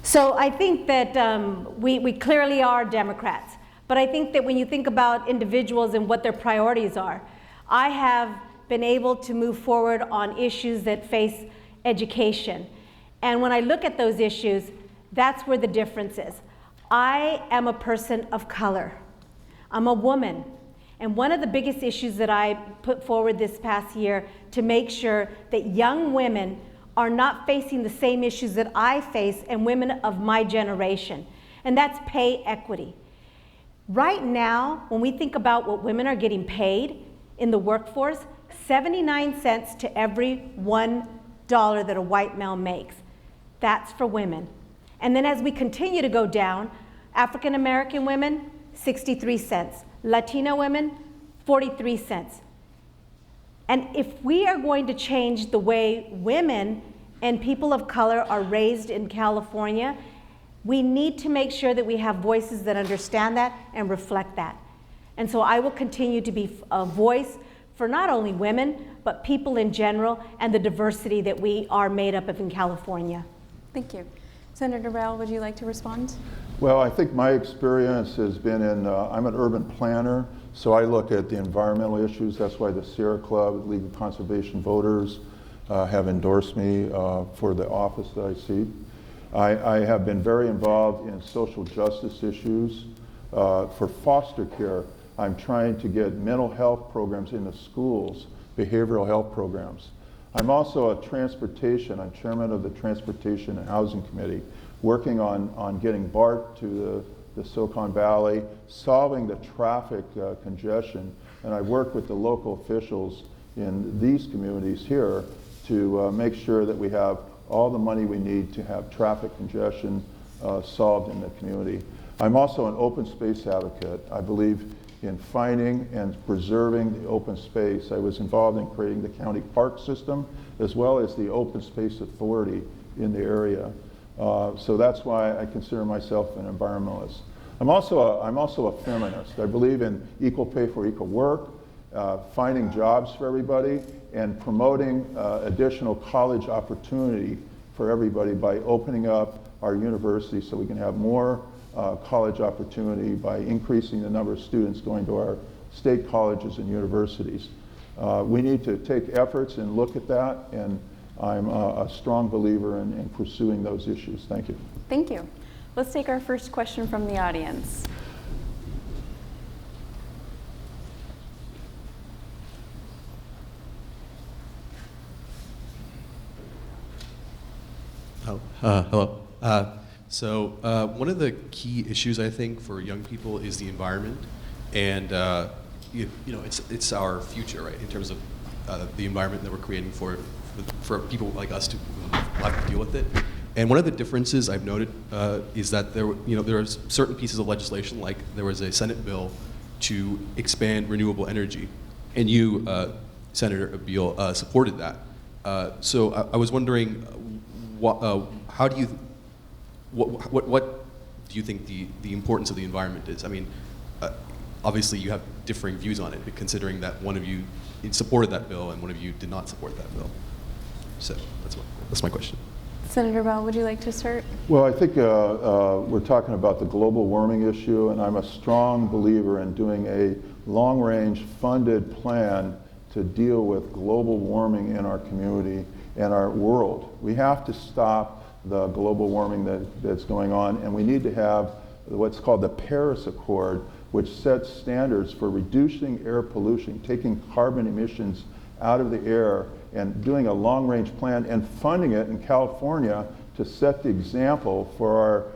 So I think that we clearly are Democrats, but I think that when you think about individuals and what their priorities are, I have been able to move forward on issues that face education. And when I look at those issues, that's where the difference is. I am a person of color. I'm a woman. And one of the biggest issues that I put forward this past year to make sure that young women are not facing the same issues that I face and women of my generation, and that's pay equity. Right now, when we think about what women are getting paid in the workforce, 79 cents to every $1 that a white male makes. That's for women. And then as we continue to go down, African American women, 63 cents. Latino women, 43 cents. And if we are going to change the way women and people of color are raised in California, we need to make sure that we have voices that understand that and reflect that. And so I will continue to be a voice for not only women, but people in general and the diversity that we are made up of in California. Thank you. Senator Beall, would you like to respond? Well, I think my experience has been in, I'm an urban planner, so I look at the environmental issues. That's why the Sierra Club, League of Conservation Voters, have endorsed me for the office that I seek. I have been very involved in social justice issues. For foster care, I'm trying to get mental health programs into schools, behavioral health programs. I'm also I'm chairman of the Transportation and Housing Committee, working on getting BART to the Silicon Valley, solving the traffic congestion, and I work with the local officials in these communities here to make sure that we have all the money we need to have traffic congestion solved in the community. I'm also an open space advocate. I believe in finding and preserving the open space. I was involved in creating the county park system as well as the open space authority in the area. So that's why I consider myself an environmentalist. I'm also a feminist. I believe in equal pay for equal work, finding jobs for everybody, and promoting additional college opportunity for everybody by opening up our university so we can have more college opportunity by increasing the number of students going to our state colleges and universities. We need to take efforts and look at that, and I'm a strong believer in pursuing those issues. Thank you. Thank you. Let's take our first question from the audience. Hello. So one of the key issues, I think, for young people is the environment, and you know, it's our future, right? In terms of the environment that we're creating for for people like us to have to deal with it. And one of the differences I've noted is that there are certain pieces of legislation, like there was a Senate bill to expand renewable energy, and you, Senator Beall, supported that. So I was wondering, how do you, what do you think the importance of the environment is? I mean, obviously you have differing views on it, but considering that one of you supported that bill and one of you did not support that bill. So that's my question. Senator Beall, would you like to start? Well, I think we're talking about the global warming issue, and I'm a strong believer in doing a long-range funded plan to deal with global warming in our community and our world. We have to stop the global warming that's going on, and we need to have what's called the Paris Accord, which sets standards for reducing air pollution, taking carbon emissions out of the air, and doing a long-range plan and funding it in California to set the example for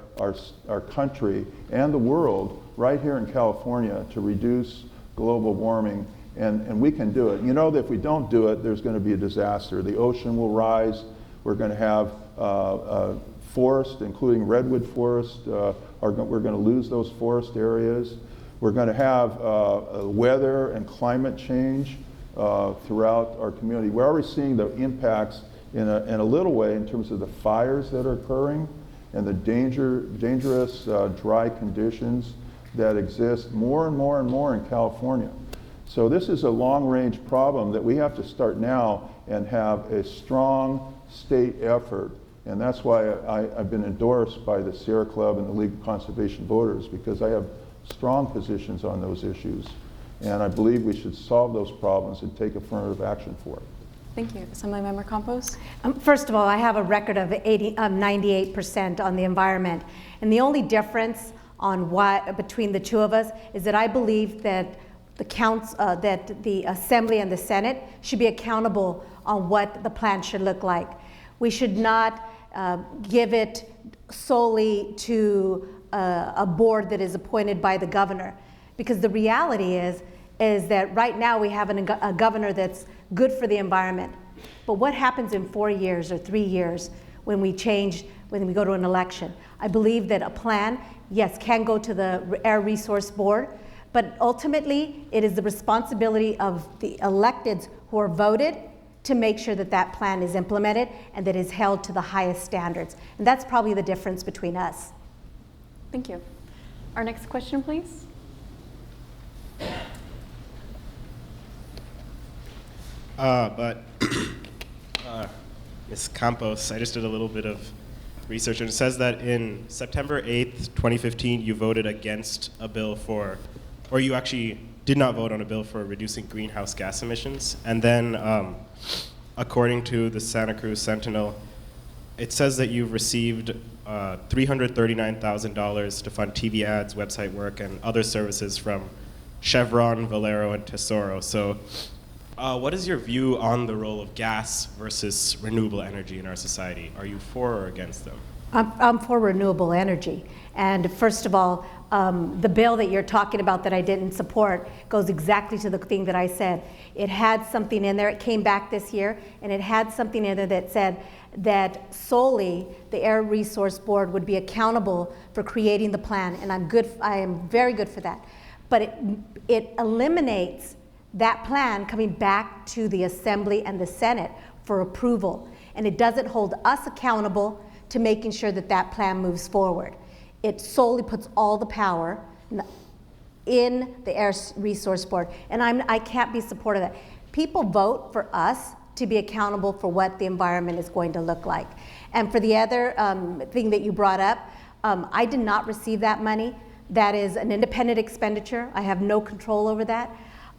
our country and the world right here in California to reduce global warming, and we can do it. You know that if we don't do it, there's going to be a disaster. The ocean will rise. We're going to have forest, including redwood forest. We're going to lose those forest areas. We're going to have weather and climate change throughout our community. We're already seeing the impacts in a little way in terms of the fires that are occurring and the dangerous dry conditions that exist more and more and more in California. So this is a long-range problem that we have to start now and have a strong state effort. And that's why I've been endorsed by the Sierra Club and the League of Conservation Voters, because I have strong positions on those issues. And I believe we should solve those problems and take affirmative action for it. Thank you. Assemblymember Campos? First of all, I have a record of 98% on the environment. And the only difference on between the two of us is that I believe that that the Assembly and the Senate should be accountable on what the plan should look like. We should not give it solely to a board that is appointed by the governor. Because the reality is that right now we have a governor that's good for the environment. But what happens in 4 years or 3 years when we go to an election? I believe that a plan, yes, can go to the Air Resource Board, but ultimately it is the responsibility of the electeds who are voted to make sure that that plan is implemented and that is held to the highest standards. And that's probably the difference between us. Thank you. Our next question, please. Ms. Campos, I just did a little bit of research, and it says that in September 8th, 2015, you voted against a bill for, or you actually did not vote on a bill for reducing greenhouse gas emissions. And then, according to the Santa Cruz Sentinel, it says that you've received $339,000 to fund TV ads, website work, and other services from Chevron, Valero, and Tesoro. So what is your view on the role of gas versus renewable energy in our society? Are you for or against them? I'm for renewable energy. And first of all, the bill that you're talking about that I didn't support goes exactly to the thing that I said. It had something in there, it came back this year, and it had something in there that said that solely the Air Resource Board would be accountable for creating the plan, and I am very good for that. But it eliminates that plan coming back to the Assembly and the Senate for approval, and it doesn't hold us accountable to making sure that that plan moves forward. It solely puts all the power in the Air Resource Board, and I can't be supportive of that. People vote for us to be accountable for what the environment is going to look like. And for the other thing that you brought up, I did not receive that money. That is an independent expenditure. I have no control over that.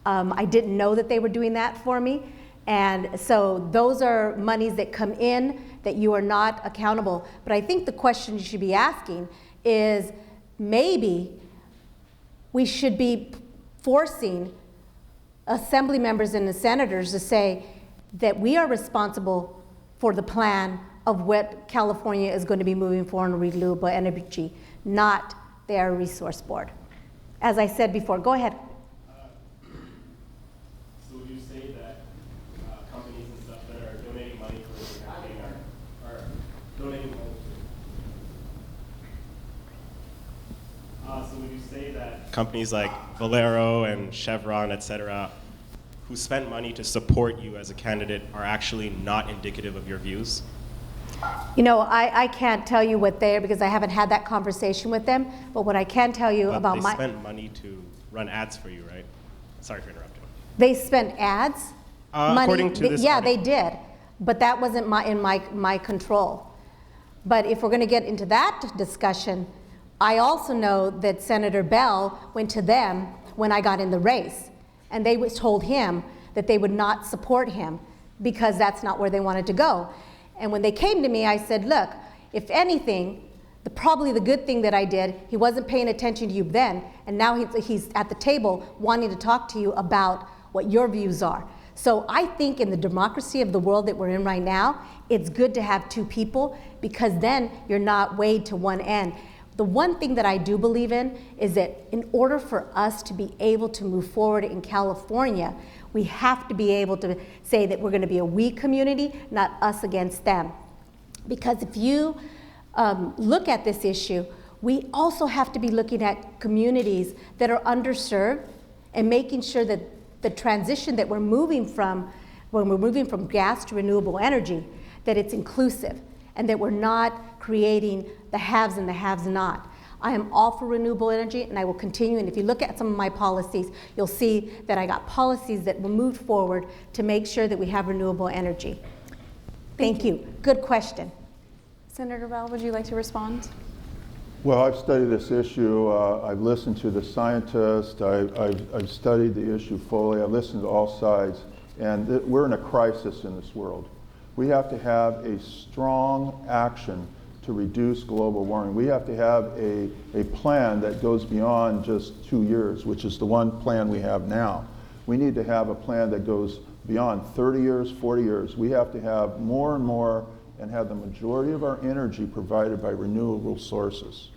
I didn't know that they were doing that for me. And so those are monies that come in that you are not accountable. But I think the question you should be asking is maybe we should be forcing assembly members and the senators to say that we are responsible for the plan of what California is going to be moving forward in renewable energy, not the Air Resource Board. As I said before, go ahead. So would you say that companies and stuff that are donating money for this campaign are donating money so would you say that companies like Valero and Chevron, et cetera, who spent money to support you as a candidate are actually not indicative of your views? You know, I can't tell you what they are because I haven't had that conversation with them, but what I can tell you about they spent money to run ads for you, right? Sorry for interrupting. They spent ads? Money? According to this yeah, article. they did, but that wasn't in my control. But if we're going to get into that discussion, I also know that Senator Beall went to them when I got in the race, and they told him that they would not support him because that's not where they wanted to go. And when they came to me, I said, look, if anything, probably the good thing that I did, he wasn't paying attention to you then, and now he's at the table wanting to talk to you about what your views are. So I think in the democracy of the world that we're in right now, it's good to have two people because then you're not weighed to one end. The one thing that I do believe in is that in order for us to be able to move forward in California, we have to be able to say that we're going to be a we community, not us against them. Because if you look at this issue, we also have to be looking at communities that are underserved and making sure that the transition that we're moving from, when we're moving from gas to renewable energy, that it's inclusive and that we're not creating the haves and the haves not. I am all for renewable energy and I will continue, and if you look at some of my policies, you'll see that I got policies that were moved forward to make sure that we have renewable energy. Thank you. Good question. Senator Beall, would you like to respond? Well, I've studied this issue. I've listened to the scientists. I've studied the issue fully. I've listened to all sides, and we're in a crisis in this world. We have to have a strong action to reduce global warming. We have to have a plan that goes beyond just 2 years, which is the one plan we have now. We need to have a plan that goes beyond 30 years, 40 years. We have to have more and more and have the majority of our energy provided by renewable sources.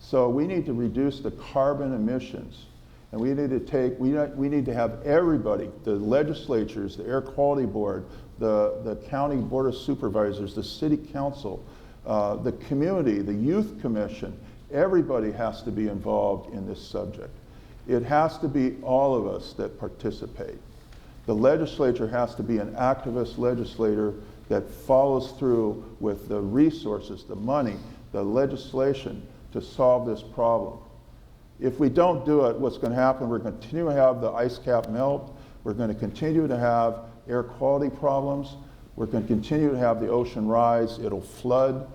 So we need to reduce the carbon emissions. And we need to have everybody, the legislatures, the air quality board, the county board of supervisors, the city council, the community, the youth commission, everybody has to be involved in this subject. It has to be all of us that participate. The legislature has to be an activist legislator that follows through with the resources, the money, the legislation to solve this problem. If we don't do it, what's going to happen, we're going to continue to have the ice cap melt, we're going to continue to have air quality problems, we're going to continue to have the ocean rise, it'll flood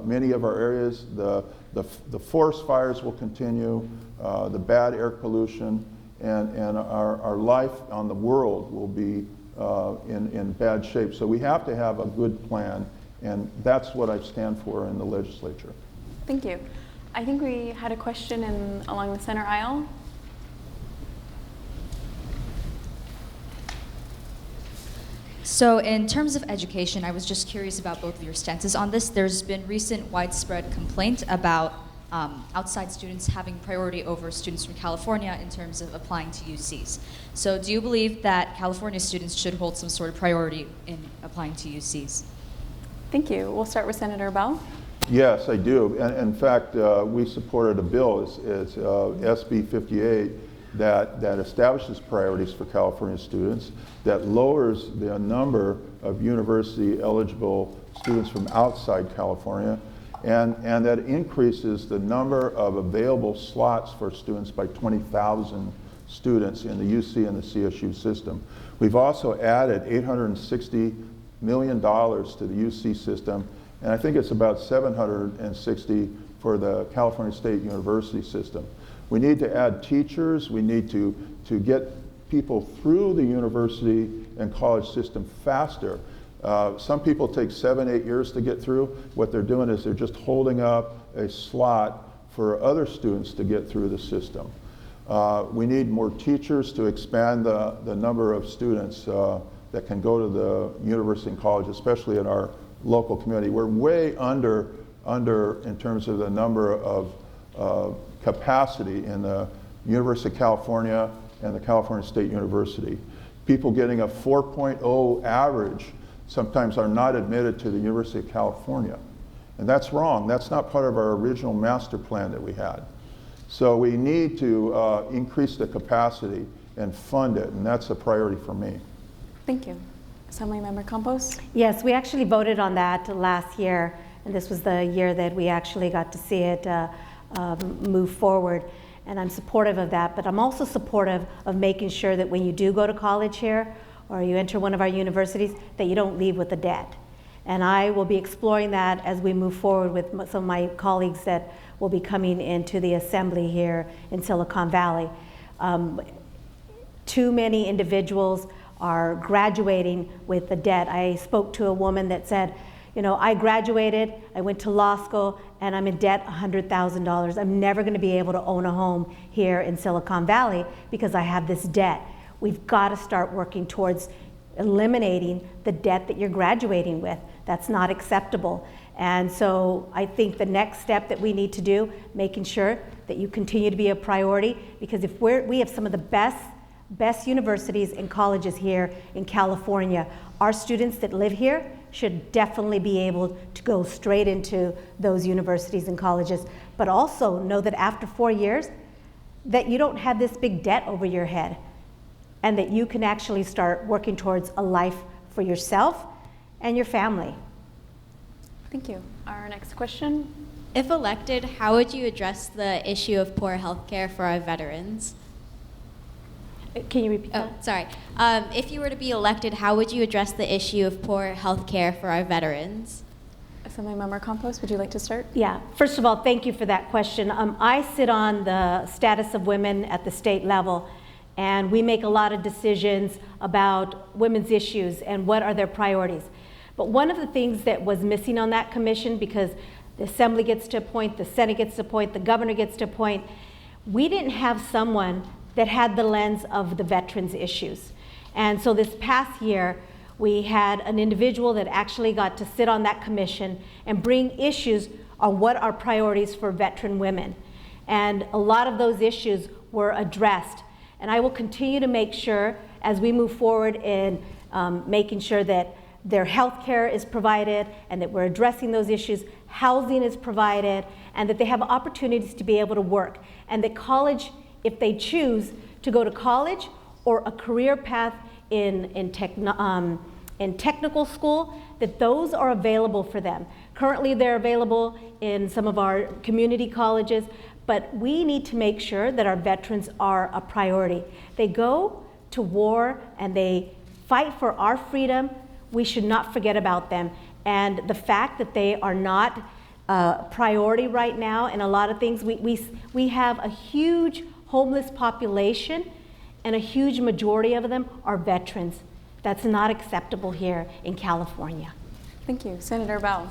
many of our areas, the forest fires will continue, the bad air pollution, and our life on the world will be in bad shape. So we have to have a good plan, and that's what I stand for in the legislature. Thank you. I think we had a question along the center aisle. So in terms of education, I was just curious about both of your stances on this. There's been recent widespread complaint about outside students having priority over students from California in terms of applying to UCs. So do you believe that California students should hold some sort of priority in applying to UCs? Thank you. We'll start with Senator Beall. Yes, I do. And in fact, we supported a bill, it's SB 58, that establishes priorities for California students, that lowers the number of university eligible students from outside California, and that increases the number of available slots for students by 20,000 students in the UC and the CSU system. We've also added $860 million to the UC system, and I think it's about $760 for the California State University system. We need to add teachers, we need to get people through the university and college system faster. Some people take 7-8 years to get through. What they're doing is they're just holding up a slot for other students to get through the system. We need more teachers to expand the number of students that can go to the university and college, especially in our local community. We're way under in terms of the number of capacity in the University of California and the California State University. People getting a 4.0 average sometimes are not admitted to the University of California. And that's wrong. That's not part of our original master plan that we had. So we need to increase the capacity and fund it, and that's a priority for me. Thank you. Assemblymember Campos? Yes, we actually voted on that last year, and this was the year that we actually got to see it move forward. And I'm supportive of that, but I'm also supportive of making sure that when you do go to college here, or you enter one of our universities, that you don't leave with a debt. And I will be exploring that as we move forward with some of my colleagues that will be coming into the assembly here in Silicon Valley. Too many individuals are graduating with the debt. I spoke to a woman that said, you know, I graduated, I went to law school, and I'm in debt $100,000. I'm never going to be able to own a home here in Silicon Valley because I have this debt. We've got to start working towards eliminating the debt that you're graduating with. That's not acceptable. And so I think the next step that we need to do, making sure that you continue to be a priority, because if we have some of the best universities and colleges here in California, our students that live here should definitely be able to go straight into those universities and colleges, but also know that after 4 years, that you don't have this big debt over your head, and that you can actually start working towards a life for yourself and your family. Thank you. Our next question. If elected, how would you address the issue of poor health care for our veterans? Can you repeat that? Oh, sorry. If you were to be elected, how would you address the issue of poor health care for our veterans? Assemblymember Campos, would you like to start? Yeah, first of all, thank you for that question. I sit on the status of women at the state level, and we make a lot of decisions about women's issues and what are their priorities. But one of the things that was missing on that commission, because the Assembly gets to appoint, the Senate gets to appoint, the governor gets to appoint, we didn't have someone that had the lens of the veterans' issues. And so this past year, we had an individual that actually got to sit on that commission and bring issues, on what are priorities for veteran women. And a lot of those issues were addressed. And I will continue to make sure, as we move forward in making sure that their health care is provided and that we're addressing those issues, housing is provided, and that they have opportunities to be able to work. And that college, if they choose to go to college or a career path in technical school, that those are available for them. Currently, they're available in some of our community colleges, but we need to make sure that our veterans are a priority. They go to war and they fight for our freedom. We should not forget about them. And the fact that they are not a priority right now in a lot of things, we have a huge homeless population, and a huge majority of them are veterans. That's not acceptable here in California. Thank you. Senator Beall.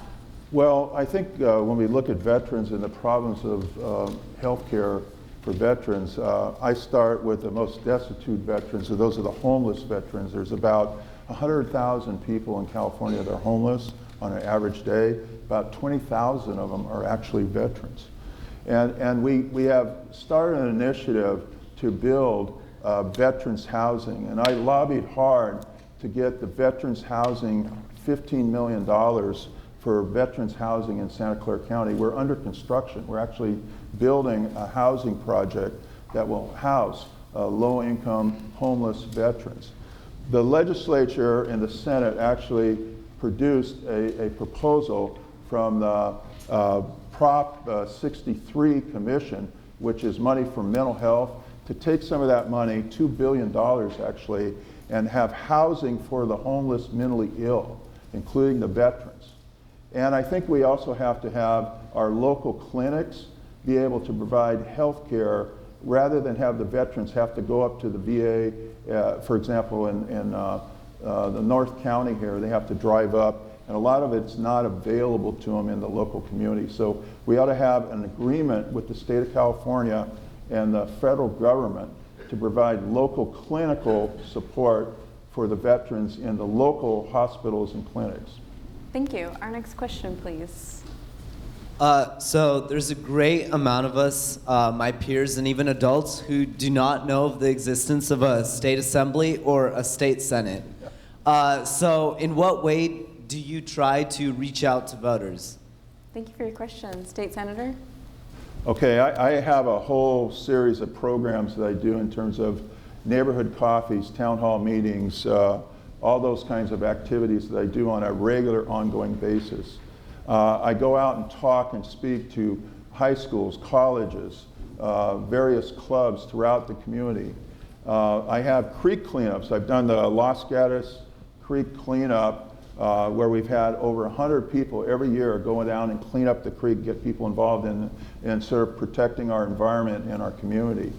Well, I think when we look at veterans and the problems of health care for veterans, I start with the most destitute veterans, so those are the homeless veterans. There's about 100,000 people in California that are homeless on an average day. About 20,000 of them are actually veterans. And we have started an initiative to build veterans housing, and I lobbied hard to get the veterans housing $15 million for veterans housing in Santa Clara County. We're under construction. We're actually building a housing project that will house low-income homeless veterans. The legislature and the Senate actually produced a proposal from the Prop 63 Commission, which is money for mental health, to take some of that money, $2 billion actually, and have housing for the homeless mentally ill, including the veterans. And I think we also have to have our local clinics be able to provide health care rather than have the veterans have to go up to the VA. For example, in the North County here, they have to drive up, and a lot of it's not available to them in the local community. So we ought to have an agreement with the state of California and the federal government to provide local clinical support for the veterans in the local hospitals and clinics. Thank you. Our next question, please. So there's a great amount of us, my peers and even adults, who do not know of the existence of a state assembly or a state senate. So in what way do you try to reach out to voters? Thank you for your question. State Senator? Okay, I have a whole series of programs that I do in terms of neighborhood coffees, town hall meetings, all those kinds of activities that I do on a regular, ongoing basis. I go out and talk and speak to high schools, colleges, various clubs throughout the community. I have creek cleanups. I've done the Los Gatos Creek cleanup where we've had over 100 people every year going down and clean up the creek, get people involved in sort of protecting our environment and our community.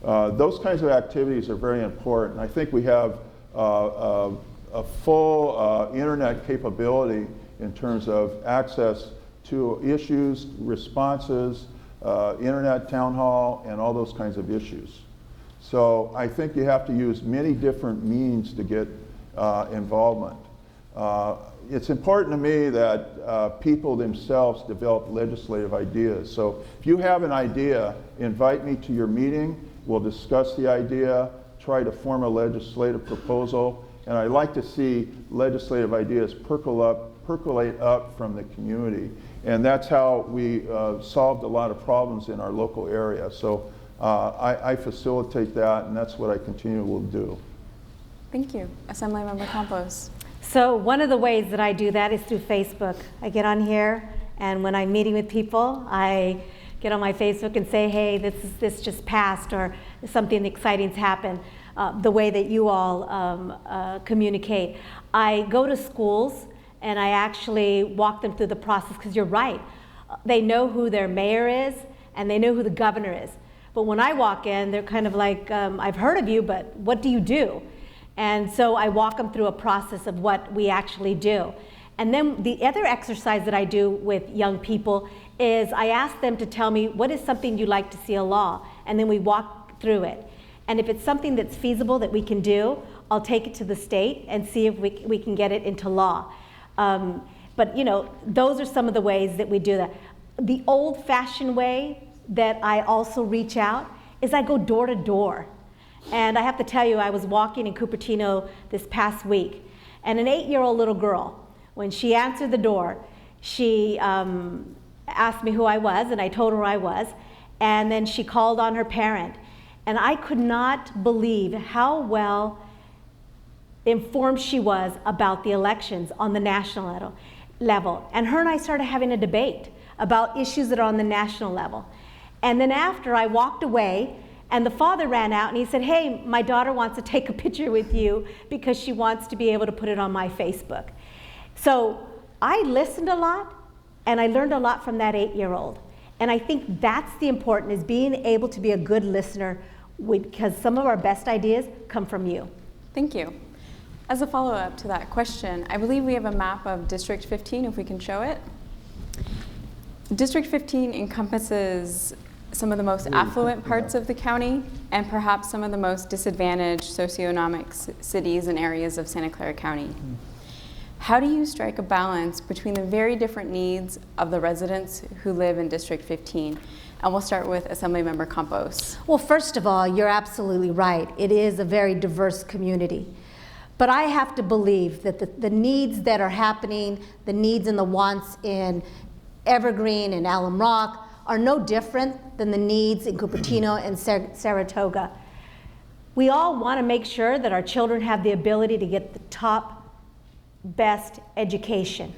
Those kinds of activities are very important. I think we have a full internet capability in terms of access to issues, responses, internet town hall, and all those kinds of issues. So I think you have to use many different means to get involvement. It's important to me that people themselves develop legislative ideas. So if you have an idea, invite me to your meeting. We'll discuss the idea, try to form a legislative proposal, and I like to see legislative ideas percolate up from the community. And that's how we solved a lot of problems in our local area. So I facilitate that, and that's what I continue to do. Thank you. Assemblymember Campos. So one of the ways that I do that is through Facebook. I get on here, and when I'm meeting with people, I get on my Facebook and say, hey, this just passed, or something exciting's happened, the way that you all communicate. I go to schools, and I actually walk them through the process, because you're right. They know who their mayor is, and they know who the governor is. But when I walk in, they're kind of like, I've heard of you, but what do you do? And so I walk them through a process of what we actually do. And then the other exercise that I do with young people is I ask them to tell me, what is something you'd like to see a law? And then we walk through it. And if it's something that's feasible that we can do, I'll take it to the state and see if we can get it into law. But you know, those are some of the ways that we do that. The old-fashioned way that I also reach out is I go door to door. And I have to tell you, I was walking in Cupertino this past week, and an 8-year-old little girl, when she answered the door, she asked me who I was, and I told her who I was, and then she called on her parent. And I could not believe how well informed she was about the elections on the national level. And her and I started having a debate about issues that are on the national level. And then after, I walked away, and the father ran out and he said, hey, my daughter wants to take a picture with you because she wants to be able to put it on my Facebook. So I listened a lot, and I learned a lot from that 8-year-old. And I think that's the important, is being able to be a good listener, because some of our best ideas come from you. Thank you. As a follow-up to that question, I believe we have a map of District 15, if we can show it. District 15 encompasses some of the most affluent parts of the county and perhaps some of the most disadvantaged socioeconomic cities and areas of Santa Clara County. How do you strike a balance between the very different needs of the residents who live in District 15? And we'll start with Assemblymember Campos. Well, first of all, you're absolutely right. It is a very diverse community. But I have to believe that the needs that are happening, the needs and the wants in Evergreen and Alum Rock are no different than the needs in Cupertino and Saratoga. We all want to make sure that our children have the ability to get the top, best education.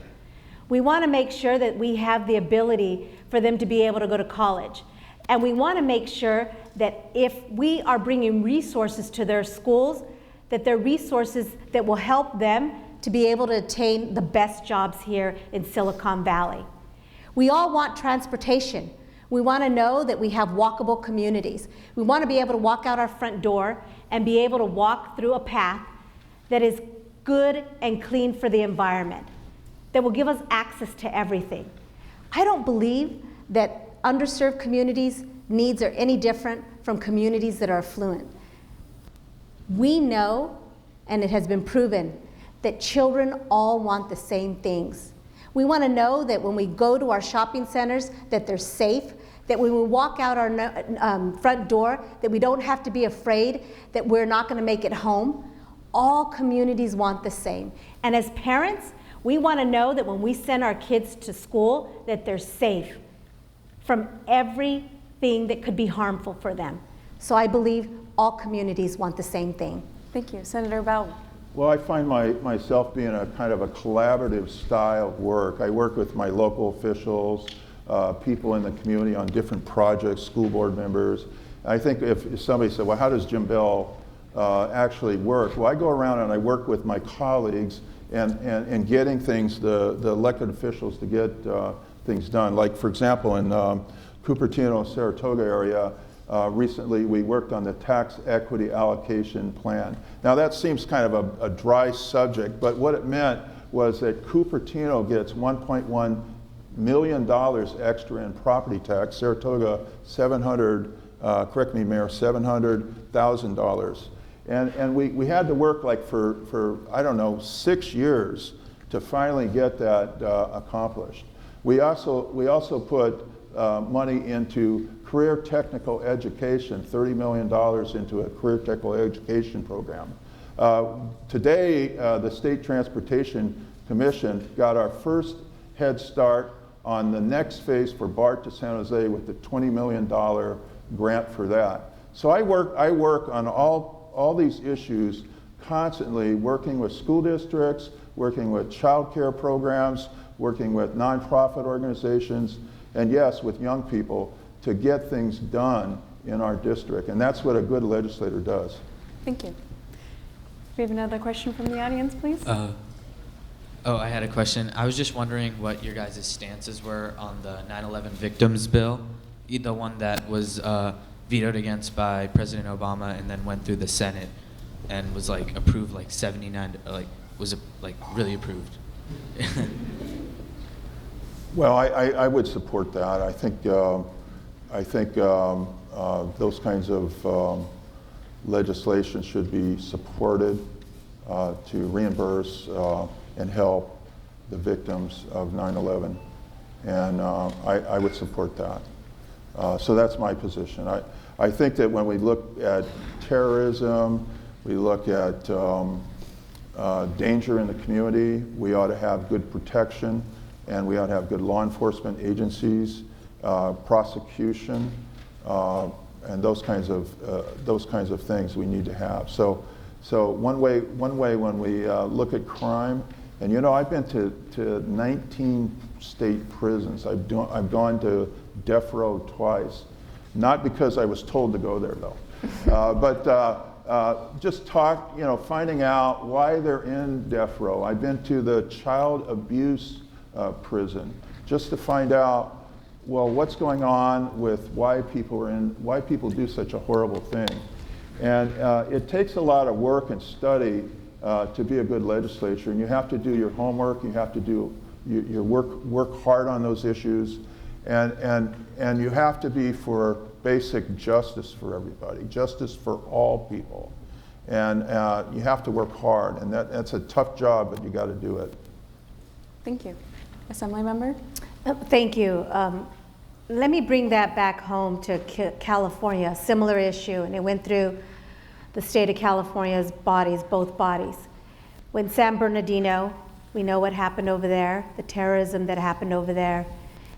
We want to make sure that we have the ability for them to be able to go to college. And we want to make sure that if we are bringing resources to their schools, that they're resources that will help them to be able to attain the best jobs here in Silicon Valley. We all want transportation. We want to know that we have walkable communities. We want to be able to walk out our front door and be able to walk through a path that is good and clean for the environment, that will give us access to everything. I don't believe that underserved communities' needs are any different from communities that are affluent. We know, and it has been proven, that children all want the same things. We want to know that when we go to our shopping centers, that they're safe, that when we walk out our front door, that we don't have to be afraid that we're not going to make it home. All communities want the same. And as parents, we want to know that when we send our kids to school, that they're safe from everything that could be harmful for them. So I believe all communities want the same thing. Thank you. Senator Beall. Well, I find myself being a kind of a collaborative style of work. I work with my local officials, people in the community on different projects, school board members. I think if somebody said, well, how does Jim Beall actually work? Well, I go around and I work with my colleagues and getting things, the elected officials to get things done. Like, for example, in Cupertino, Saratoga area, recently we worked on the tax equity allocation plan. Now that seems kind of a dry subject, but what it meant was that Cupertino gets $1.1 million extra in property tax, Saratoga correct me, Mayor, $700,000. And we had to work like for I don't know, 6 years to finally get that accomplished. We also put money into career technical education, $30 million into a career technical education program. Today, the State Transportation Commission got our first head start on the next phase for BART to San Jose with the $20 million grant for that. So I work on all these issues constantly, working with school districts, working with child care programs, working with nonprofit organizations, and yes, with young people to get things done in our district. And that's what a good legislator does. Thank you. We have another question from the audience, please. I had a question. I was just wondering what your guys' stances were on the 9/11 victims bill, the one that was vetoed against by President Obama and then went through the Senate and was like approved like 79, was really approved. Well, I would support that. I think those kinds of legislation should be supported to reimburse and help the victims of 9/11. And I would support that. So that's my position. I think that when we look at terrorism, we look at danger in the community, we ought to have good protection, and we ought to have good law enforcement agencies, prosecution, and those kinds of things we need to have. So one way when we look at crime, and you know, I've been to 19 state prisons. I've gone to death row twice, not because I was told to go there though, but just finding out why they're in death row. I've been to the child abuse prison just to find out, well, what's going on with why people do such a horrible thing. And it takes a lot of work and study to be a good legislature, and you have to do your homework, you have to do your work hard on those issues, and you have to be for basic justice for everybody, justice for all people. And you have to work hard, and that's a tough job, but you got to do it. Thank you. Assemblymember? Thank you. Let me bring that back home to California, a similar issue, and it went through the state of California's bodies, both bodies. When San Bernardino, we know what happened over there, the terrorism that happened over there,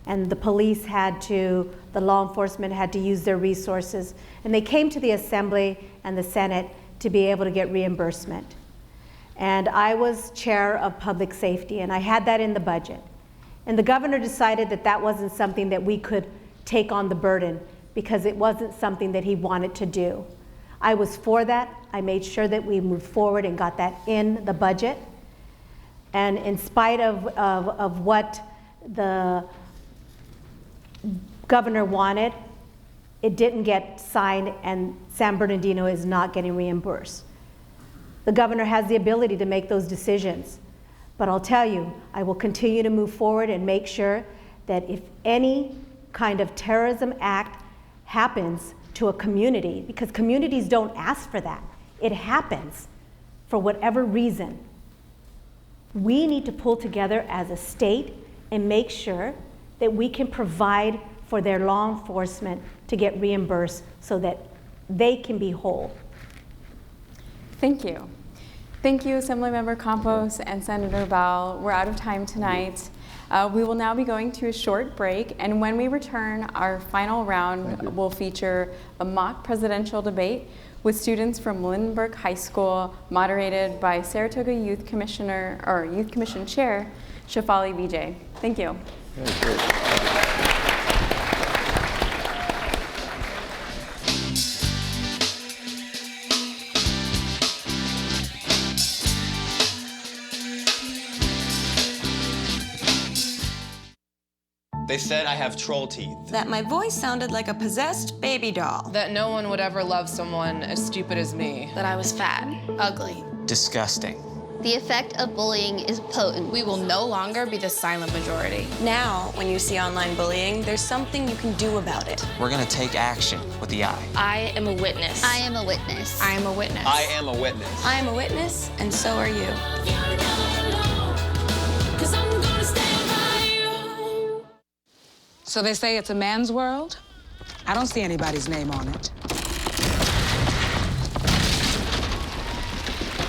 and the police the law enforcement had to use their resources, and they came to the Assembly and the Senate to be able to get reimbursement. And I was chair of public safety, and I had that in the budget. And the governor decided that that wasn't something that we could take on the burden because it wasn't something that he wanted to do. I was for that. I made sure that we moved forward and got that in the budget. And in spite of what the governor wanted, it didn't get signed, and San Bernardino is not getting reimbursed. The governor has the ability to make those decisions. But I'll tell you, I will continue to move forward and make sure that if any kind of terrorism act happens to a community, because communities don't ask for that, it happens for whatever reason, we need to pull together as a state and make sure that we can provide for their law enforcement to get reimbursed so that they can be whole. Thank you. Thank you, Assemblymember Campos and Senator Beall. We're out of time tonight. We will now be going to a short break, and when we return, our final round will feature a mock presidential debate with students from Lindenberg High School, moderated by Saratoga Youth Commission Chair Shafali Vijay. Thank you. They said I have troll teeth. That my voice sounded like a possessed baby doll. That no one would ever love someone as stupid as me. That I was fat, ugly. Disgusting. The effect of bullying is potent. We will no longer be the silent majority. Now, when you see online bullying, there's something you can do about it. We're gonna take action with the I. I am a witness. I am a witness. I am a witness. I am a witness. I am a witness, and so are you. So they say it's a man's world? I don't see anybody's name on it.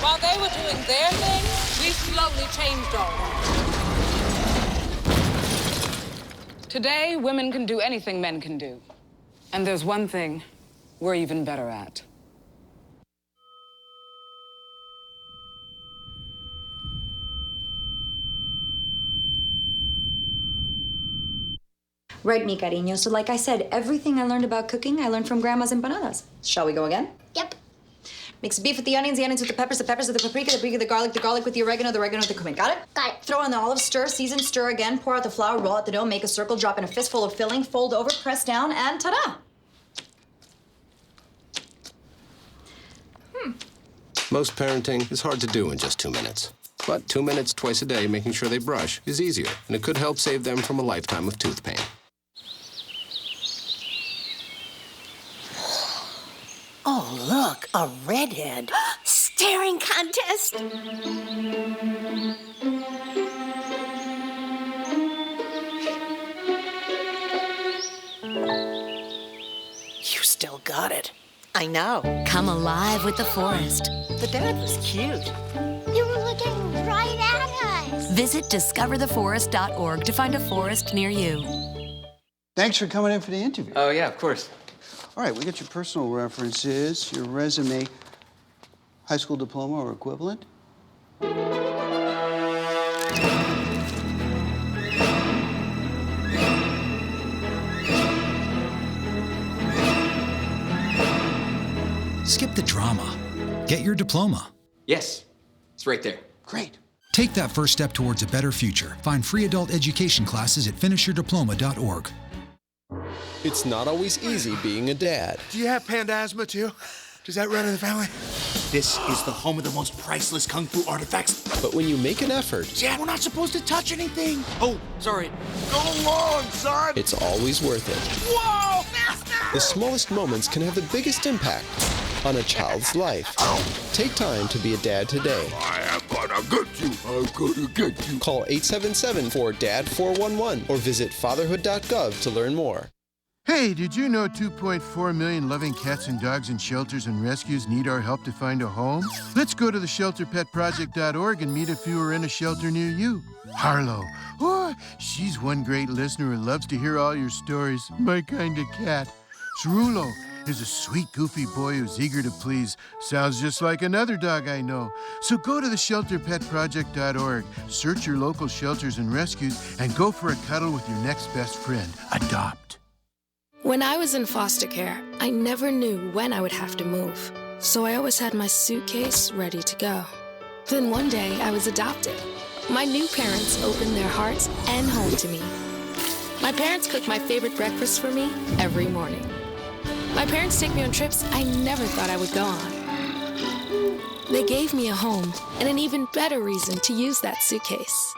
While they were doing their thing, we slowly changed our world. Today, women can do anything men can do. And there's one thing we're even better at. Right, mi cariño. So like I said, everything I learned about cooking, I learned from Grandma's empanadas. Shall we go again? Yep. Mix beef with the onions with the peppers with the paprika with the garlic with the oregano with the cumin. Got it? Got it. Throw on the olives, stir, season, stir again, pour out the flour, roll out the dough, make a circle, drop in a fistful of filling, fold over, press down, and ta-da! Most parenting is hard to do in just 2 minutes. But 2 minutes twice a day making sure they brush is easier, and it could help save them from a lifetime of tooth pain. Oh, look, a redhead. Staring contest. got it. I know. Come alive with the forest. The dad was cute. You were looking right at us. Visit discovertheforest.org to find a forest near you. Thanks for coming in for the interview. Oh, yeah, of course. All right, we got your personal references, your resume, high school diploma or equivalent. Skip the drama. Get your diploma. Yes, it's right there. Great. Take that first step towards a better future. Find free adult education classes at finishyourdiploma.org. It's not always easy being a dad. Do you have panda asthma too? Does that run in the family? This is the home of the most priceless kung fu artifacts. But when you make an effort, Dad, we're not supposed to touch anything. Oh, sorry. Go along, son. it's always worth it. Whoa! The smallest moments can have the biggest impact on a child's life. Take time to be a dad today. I am gonna get you. I'm gonna get you. Call 877-4DAD-411 or visit fatherhood.gov to learn more. Hey, did you know 2.4 million loving cats and dogs in shelters and rescues need our help to find a home? Let's go to theshelterpetproject.org and meet if you are in a shelter near you. Harlow, oh, she's one great listener who loves to hear all your stories. My kind of cat. Cerulo is a sweet, goofy boy who's eager to please. Sounds just like another dog I know. So go to theshelterpetproject.org, search your local shelters and rescues, and go for a cuddle with your next best friend. Adopt. When I was in foster care, I never knew when I would have to move. So I always had my suitcase ready to go. Then one day, I was adopted. My new parents opened their hearts and home to me. My parents cook my favorite breakfast for me every morning. My parents take me on trips I never thought I would go on. They gave me a home and an even better reason to use that suitcase.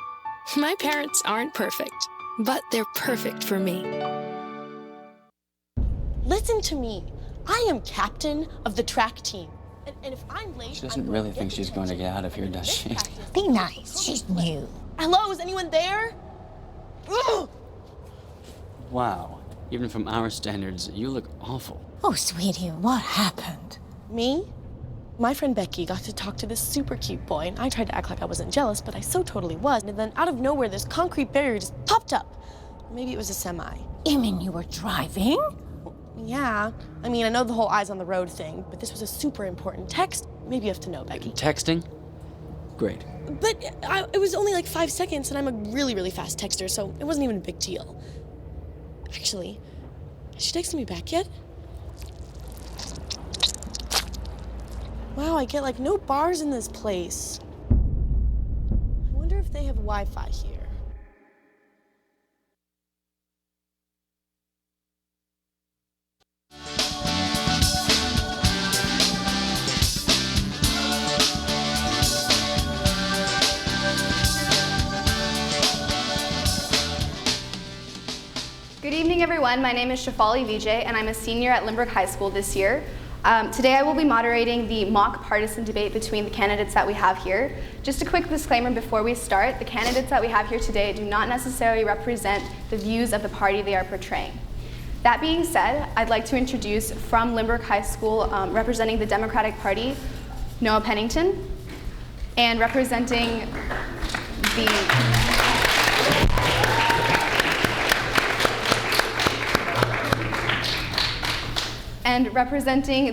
My parents aren't perfect, but they're perfect for me. Listen to me. I am captain of the track team. And if I'm late, She doesn't really think she's going to get out of here, does she? Be nice. She's new. Hello, is anyone there? Ugh! Wow. Even from our standards, you look awful. Oh, sweetie, what happened? Me? My friend Becky got to talk to this super cute boy, and I tried to act like I wasn't jealous, but I so totally was. And then out of nowhere, this concrete barrier just popped up. Maybe it was a semi. You mean you were driving? Yeah. I mean, I know the whole eyes on the road thing, but this was a super important text. Maybe you have to know, Becky. Texting? Great. But it was only like 5 seconds, and I'm a really, really fast texter, so it wasn't even a big deal. Actually, has she texted me back yet? Wow, I get like no bars in this place. I wonder if they have Wi-Fi here. Good evening, everyone. My name is Shafali Vijay, and I'm a senior at Lynbrook High School this year. Today I will be moderating the mock partisan debate between the candidates that we have here. Just a quick disclaimer before we start, the candidates that we have here today do not necessarily represent the views of the party they are portraying. That being said, I'd like to introduce from Lynbrook High School, representing the Democratic Party, Noah Pennington, and representing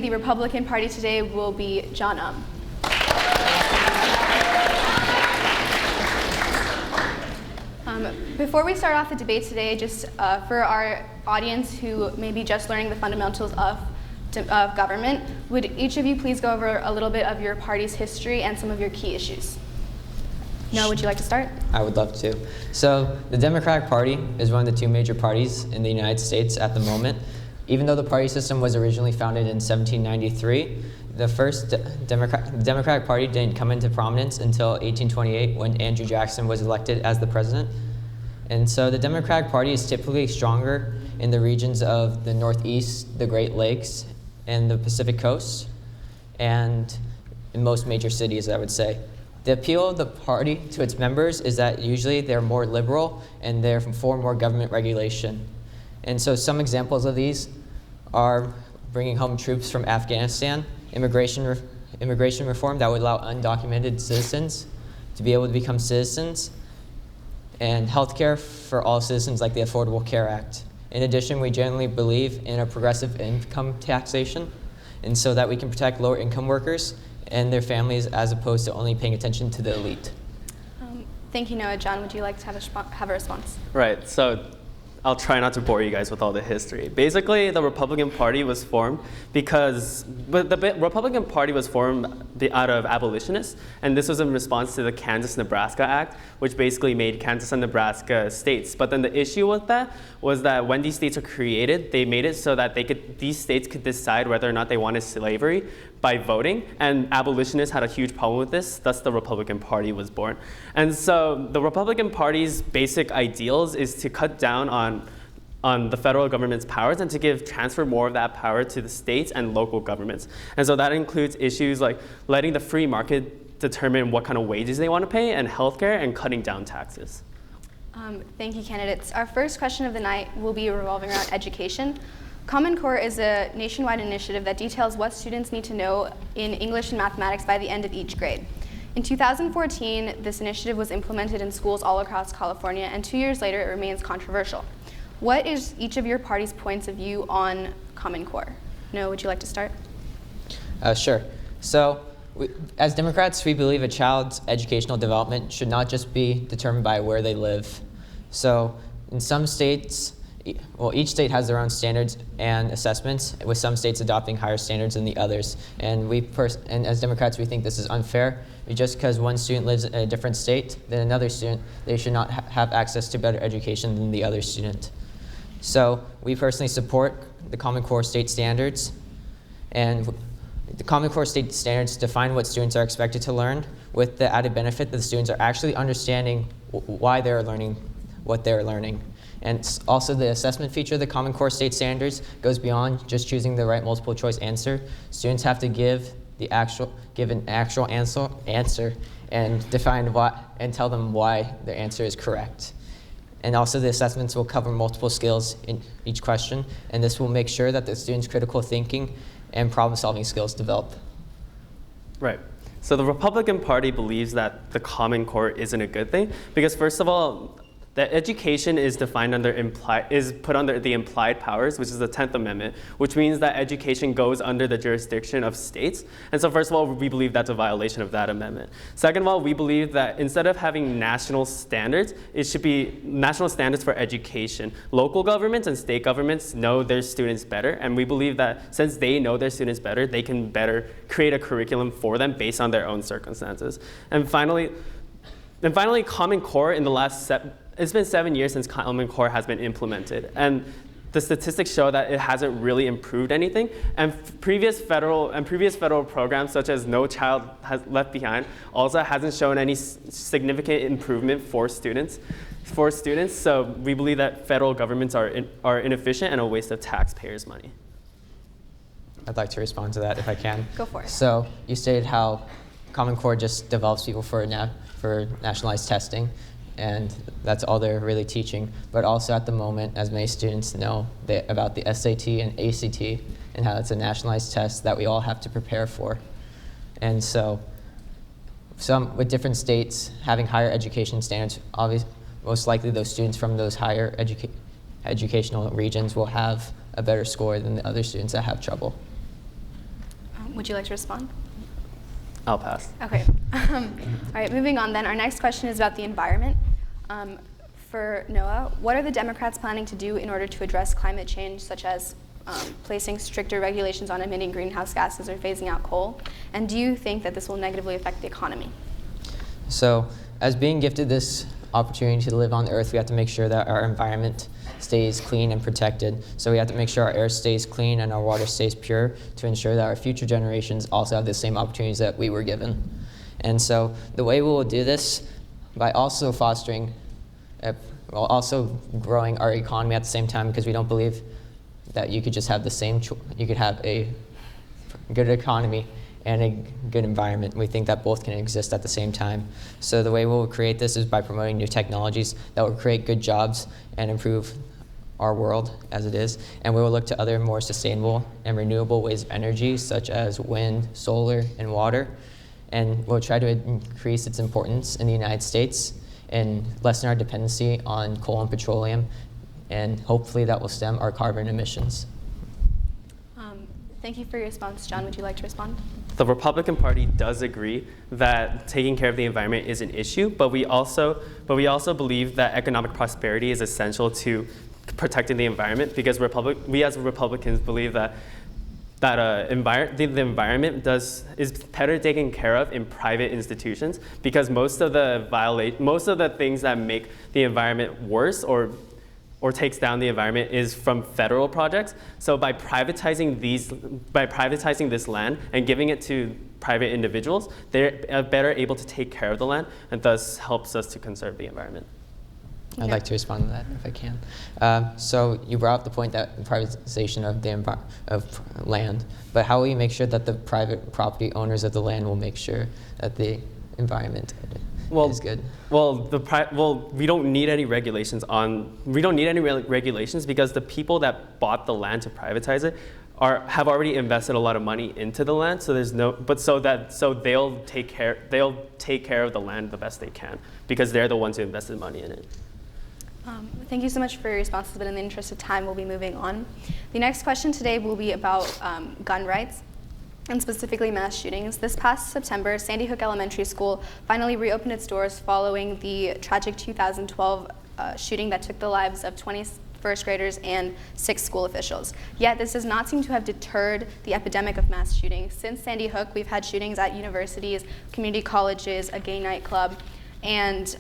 the Republican Party today will be John Before we start off the debate today, just for our audience who may be just learning the fundamentals of government, would each of you please go over a little bit of your party's history and some of your key issues? Noah, would you like to start? I would love to. So the Democratic Party is one of the two major parties in the United States at the moment. Even though the party system was originally founded in 1793, the first Democratic Party didn't come into prominence until 1828 when Andrew Jackson was elected as the president. And so the Democratic Party is typically stronger in the regions of the Northeast, the Great Lakes, and the Pacific Coast, and in most major cities, I would say. The appeal of the party to its members is that usually they're more liberal and they're for more government regulation. And so some examples of these are bringing home troops from Afghanistan, immigration reform that would allow undocumented citizens to be able to become citizens, and healthcare for all citizens like the Affordable Care Act. In addition, we generally believe in a progressive income taxation, and so that we can protect lower income workers and their families as opposed to only paying attention to the elite. Thank you, Noah. John, would you like to have a response? Right, so I'll try not to bore you guys with all the history. Basically, the Republican Party was formed the Republican Party was formed out of abolitionists, and this was in response to the Kansas-Nebraska Act, which basically made Kansas and Nebraska states. But then the issue with that was that when these states were created, they made it so that these states could decide whether or not they wanted slavery by voting, and abolitionists had a huge problem with this, thus the Republican Party was born. And so the Republican Party's basic ideals is to cut down on the federal government's powers and to transfer more of that power to the states and local governments. And so that includes issues like letting the free market determine what kind of wages they want to pay, and healthcare, and cutting down taxes. Thank you, candidates. Our first question of the night will be revolving around education. Common Core is a nationwide initiative that details what students need to know in English and mathematics by the end of each grade. In 2014, this initiative was implemented in schools all across California, and 2 years later, it remains controversial. What is each of your party's points of view on Common Core? Noah, would you like to start? Sure. So, as Democrats, we believe a child's educational development should not just be determined by where they live. So, in some states, each state has their own standards and assessments, with some states adopting higher standards than the others. And as Democrats, we think this is unfair. Just because one student lives in a different state than another student, they should not have access to better education than the other student. So we personally support the Common Core state standards. And the Common Core state standards define what students are expected to learn, with the added benefit that the students are actually understanding why they're learning what they're learning. And also the assessment feature of the Common Core state standards goes beyond just choosing the right multiple choice answer. Students have to give an actual answer and define and tell them why their answer is correct. And also the assessments will cover multiple skills in each question, and this will make sure that the students' critical thinking and problem-solving skills develop. Right. So the Republican Party believes that the Common Core isn't a good thing because, first of all, that education is defined put under the implied powers, which is the 10th Amendment, which means that education goes under the jurisdiction of states. And so first of all, we believe that's a violation of that amendment. Second of all, we believe that instead of having national standards, it should be national standards for education. Local governments and state governments know their students better, and we believe that since they know their students better, they can better create a curriculum for them based on their own circumstances. And finally, Common Core it's been 7 years since Common Core has been implemented, and the statistics show that it hasn't really improved anything. And previous federal programs, such as No Child Left Behind, also hasn't shown any significant improvement for students. So we believe that federal governments are inefficient and a waste of taxpayers' money. I'd like to respond to that if I can. Go for it. So you stated how Common Core just develops people for nationalized testing, and that's all they're really teaching. But also at the moment, as many students know about the SAT and ACT, and how it's a nationalized test that we all have to prepare for. And so with different states having higher education standards, most likely those students from those higher educational regions will have a better score than the other students that have trouble. Would you like to respond? I'll pass. Okay. All right, moving on then. Our next question is about the environment. For Noah, what are the Democrats planning to do in order to address climate change, such as placing stricter regulations on emitting greenhouse gases or phasing out coal? And do you think that this will negatively affect the economy? So, as being gifted this opportunity to live on the earth, we have to make sure that our environment stays clean and protected. So we have to make sure our air stays clean and our water stays pure to ensure that our future generations also have the same opportunities that we were given. And so the way we will do this, by also also growing our economy at the same time, because we don't believe that you could just have you could have a good economy and a good environment. We think that both can exist at the same time. So the way we'll create this is by promoting new technologies that will create good jobs and improve our world as it is, and we will look to other more sustainable and renewable ways of energy, such as wind, solar, and water, and we'll try to increase its importance in the United States and lessen our dependency on coal and petroleum, and hopefully that will stem our carbon emissions. Thank you for your response. John, would you like to respond? The Republican Party does agree that taking care of the environment is an issue, but we also believe that economic prosperity is essential to protecting the environment, because we as Republicans believe that the environment is better taken care of in private institutions, because most of the things that make the environment worse or takes down the environment is from federal projects. So by privatizing this land and giving it to private individuals, they're better able to take care of the land, and thus helps us to conserve the environment. I'd like to respond to that if I can. So you brought up the point that privatization of land, but how will you make sure that the private property owners of the land will make sure that the environment is good? Well, we don't need any regulations because the people that bought the land to privatize it have already invested a lot of money into the land. So they'll take care of the land the best they can, because they're the ones who invested money in it. Thank you so much for your responses, but in the interest of time, we'll be moving on. The next question today will be about gun rights, and specifically mass shootings. This past September, Sandy Hook Elementary School finally reopened its doors following the tragic 2012 shooting that took the lives of 20 first graders and 6 school officials. Yet this does not seem to have deterred the epidemic of mass shootings. Since Sandy Hook, we've had shootings at universities, community colleges, a gay nightclub, and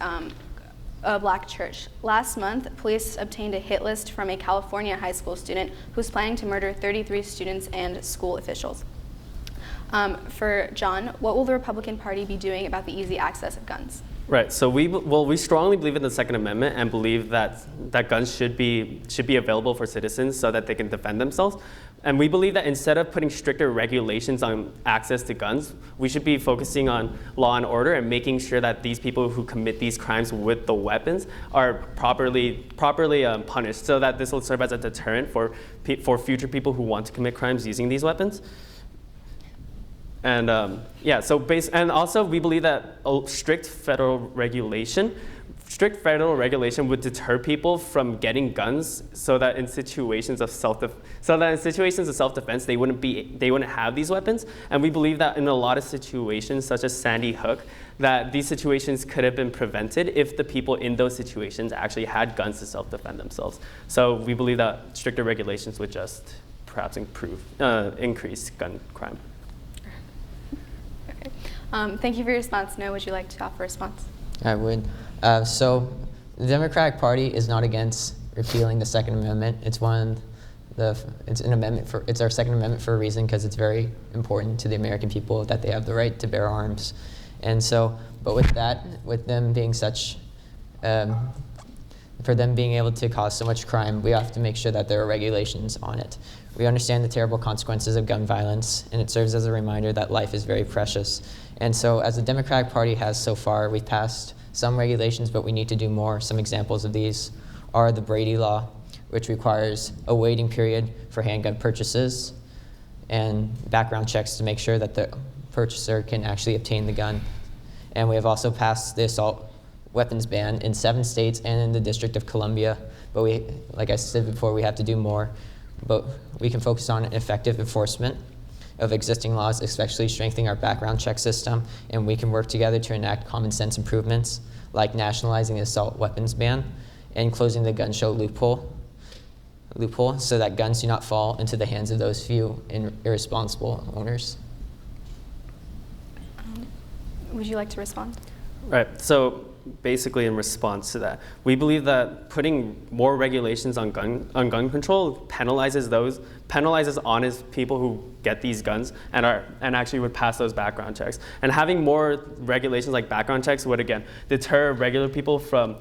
a black church. Last month, police obtained a hit list from a California high school student who's planning to murder 33 students and school officials. For John, what will the Republican Party be doing about the easy access of guns? Right. So we strongly believe in the Second Amendment and believe that guns should be available for citizens so that they can defend themselves. And we believe that instead of putting stricter regulations on access to guns, we should be focusing on law and order and making sure that these people who commit these crimes with the weapons are properly punished, so that this will serve as a deterrent for future people who want to commit crimes using these weapons. And and also we believe that strict federal regulation would deter people from getting guns, so that in situations of self-defense they wouldn't have these weapons. And we believe that in a lot of situations, such as Sandy Hook, that these situations could have been prevented if the people in those situations actually had guns to self-defend themselves. So we believe that stricter regulations would just perhaps increase gun crime. Thank you for your response. Noah, would you like to offer a response? I would. So the Democratic Party is not against repealing the Second Amendment. It's an amendment it's our Second Amendment for a reason, because it's very important to the American people that they have the right to bear arms. And so, but with them being such, for them being able to cause so much crime, we have to make sure that there are regulations on it. We understand the terrible consequences of gun violence, and it serves as a reminder that life is very precious. And so as the Democratic Party has so far, we've passed some regulations, but we need to do more. Some examples of these are the Brady Law, which requires a waiting period for handgun purchases and background checks to make sure that the purchaser can actually obtain the gun. And we have also passed the assault weapons ban in 7 states and in the District of Columbia. But like I said before, we have to do more. But we can focus on effective enforcement of existing laws, especially strengthening our background check system, and we can work together to enact common sense improvements like nationalizing the assault weapons ban and closing the gun show loophole so that guns do not fall into the hands of those few and irresponsible owners. Would you like to respond? Right. So basically, in response to that, we believe that putting more regulations on gun control penalizes honest people who get these guns and actually would pass those background checks. And having more regulations like background checks would again deter regular people from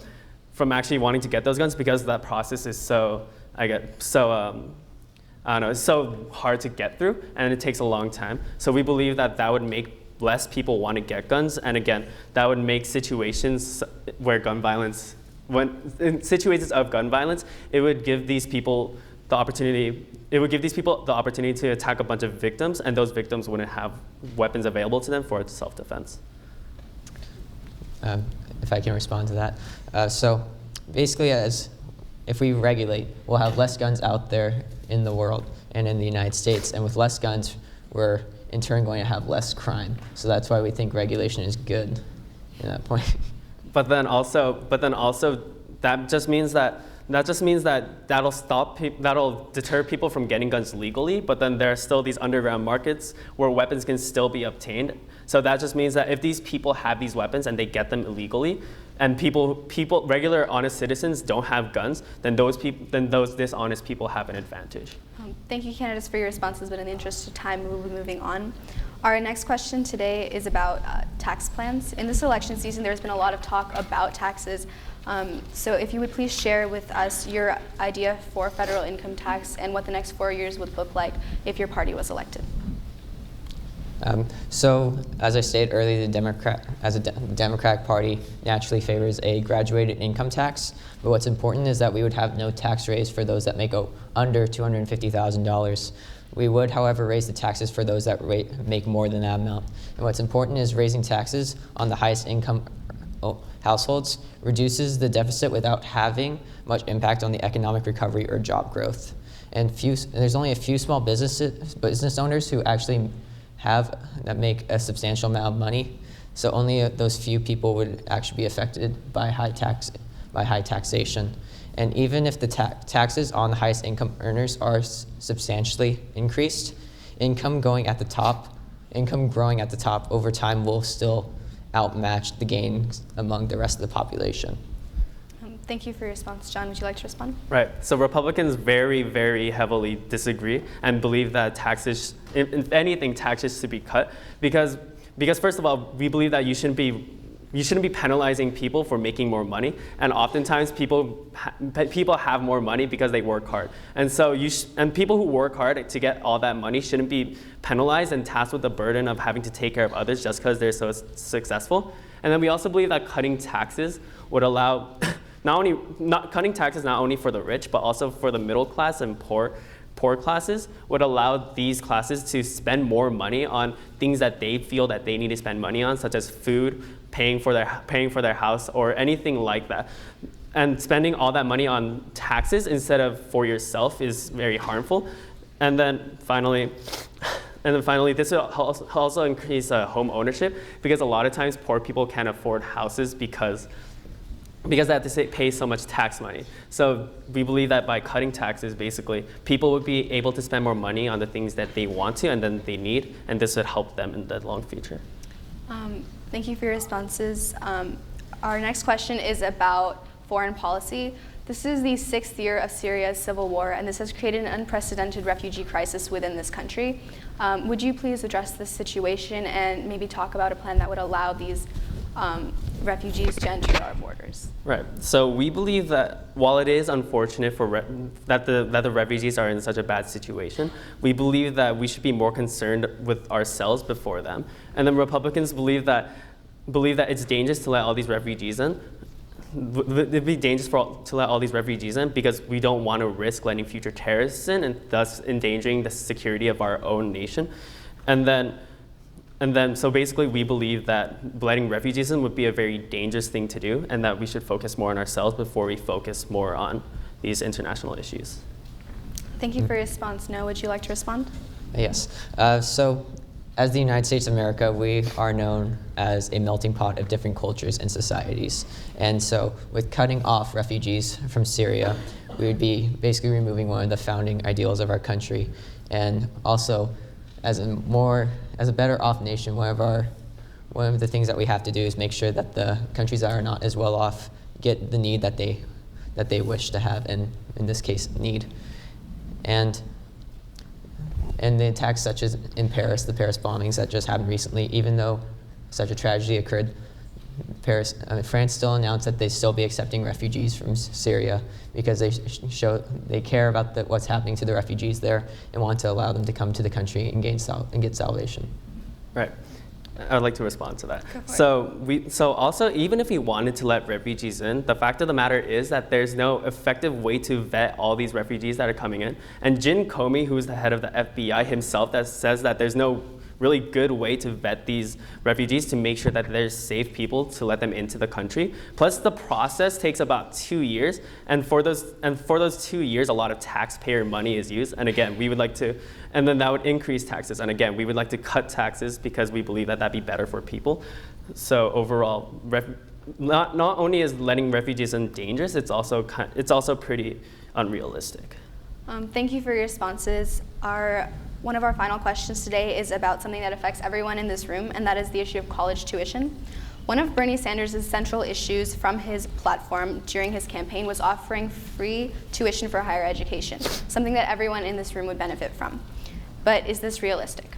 actually wanting to get those guns, because that process is so hard to get through, and it takes a long time. So we believe that would make less people want to get guns, and again, that would make situations where gun violence when in situations of gun violence, it would give these people the opportunity. It would give these people the opportunity to attack a bunch of victims, and those victims wouldn't have weapons available to them for self-defense. If I can respond to that. So basically, if we regulate, we'll have less guns out there in the world and in the United States. And with less guns, we're in turn going to have less crime. So that's why we think regulation is good in that point. But then also that just means that that'll deter people from getting guns legally, but then there are still these underground markets where weapons can still be obtained. So that just means that if these people have these weapons and they get them illegally, and regular honest citizens don't have guns, then those dishonest people have an advantage. Thank you, candidates, for your responses, but in the interest of time, we will be moving on. Our next question today is about tax plans. In this election season, there's been a lot of talk about taxes. So if you would please share with us your idea for federal income tax and what the next 4 years would look like if your party was elected. So, as I stated earlier, the Democratic Party naturally favors a graduated income tax. But what's important is that we would have no tax raise for those that make under $250,000. We would, however, raise the taxes for those that make more than that amount. And what's important is raising taxes on the highest income households reduces the deficit without having much impact on the economic recovery or job growth. And there's only a few small business owners who actually that make a substantial amount of money. So only those few people would actually be affected by high taxation. And even if the taxes on the highest income earners are substantially increased, income growing at the top over time will still outmatch the gains among the rest of the population. Thank you for your response. John, would you like to respond? Right. So Republicans very, very heavily disagree and believe that taxes, if anything, taxes should be cut because first of all, we believe that you shouldn't be penalizing people for making more money, and oftentimes people have more money because they work hard, and so and people who work hard to get all that money shouldn't be penalized and tasked with the burden of having to take care of others just because they're so successful. And then we also believe that cutting taxes would allow cutting taxes not only for the rich but also for the middle class and poor classes would allow these classes to spend more money on things that they feel that they need to spend money on, such as food, paying for their house, or anything like that. And spending all that money on taxes instead of for yourself is very harmful. And then finally, this will also increase home ownership because a lot of times poor people can't afford houses because they have to pay so much tax money. So we believe that by cutting taxes, basically, people would be able to spend more money on the things that they want to and then they need, and this would help them in the long future. Thank you for your responses. Our next question is about foreign policy. This is the 6th year of Syria's civil war, and this has created an unprecedented refugee crisis within this country. Would you please address this situation and maybe talk about a plan that would allow these refugees to enter our borders? Right. So we believe that while it is unfortunate that the refugees are in such a bad situation, we believe that we should be more concerned with ourselves before them. And then Republicans believe that it's dangerous to let all these refugees in. It'd be dangerous to let all these refugees in because we don't want to risk letting future terrorists in and thus endangering the security of our own nation. And then, so basically we believe that letting refugees in would be a very dangerous thing to do and that we should focus more on ourselves before we focus more on these international issues. Thank you for your response. Noah, would you like to respond? Yes. So as the United States of America, we are known as a melting pot of different cultures and societies. And so with cutting off refugees from Syria, we would be basically removing one of the founding ideals of our country. And also, as a better off nation, one of the things that we have to do is make sure that the countries that are not as well off get the need that they wish to have, and in this case, need. And the attacks such as in Paris, the Paris bombings that just happened recently, even though such a tragedy occurred, France still announced that they still be accepting refugees from Syria because they care about what's happening to the refugees there and want to allow them to come to the country and get salvation. Right. I'd like to respond to that. So also, even if we wanted to let refugees in, the fact of the matter is that there's no effective way to vet all these refugees that are coming in. And Jim Comey, who's the head of the FBI himself, that says that there's no really good way to vet these refugees to make sure that there's safe people to let them into the country. Plus, the process takes about 2 years, and for those 2 years, a lot of taxpayer money is used. And again, we would like to, and then that would increase taxes. And again, we would like to cut taxes because we believe that that'd be better for people. So overall, not only is letting refugees in dangerous, it's also pretty unrealistic. Thank you for your responses. One of our final questions today is about something that affects everyone in this room, and that is the issue of college tuition. One of Bernie Sanders' central issues from his platform during his campaign was offering free tuition for higher education, something that everyone in this room would benefit from. But is this realistic?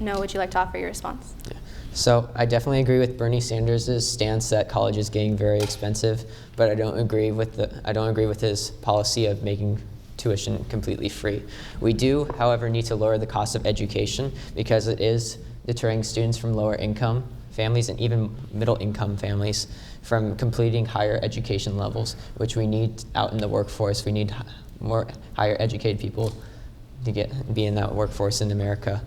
Noah, would you like to offer your response? Yeah. So I definitely agree with Bernie Sanders' stance that college is getting very expensive, but I don't agree with his policy of making tuition completely free. We do, however, need to lower the cost of education because it is deterring students from lower income families and even middle income families from completing higher education levels, which we need out in the workforce. We need more higher educated people to be in that workforce in America.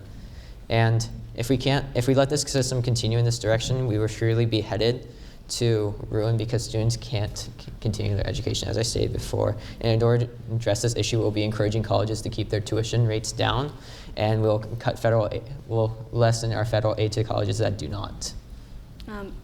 And if we let this system continue in this direction, we will surely be headed to ruin because students can't continue their education, as I stated before. And in order to address this issue, we'll be encouraging colleges to keep their tuition rates down, and we'll lessen our federal aid to colleges that do not.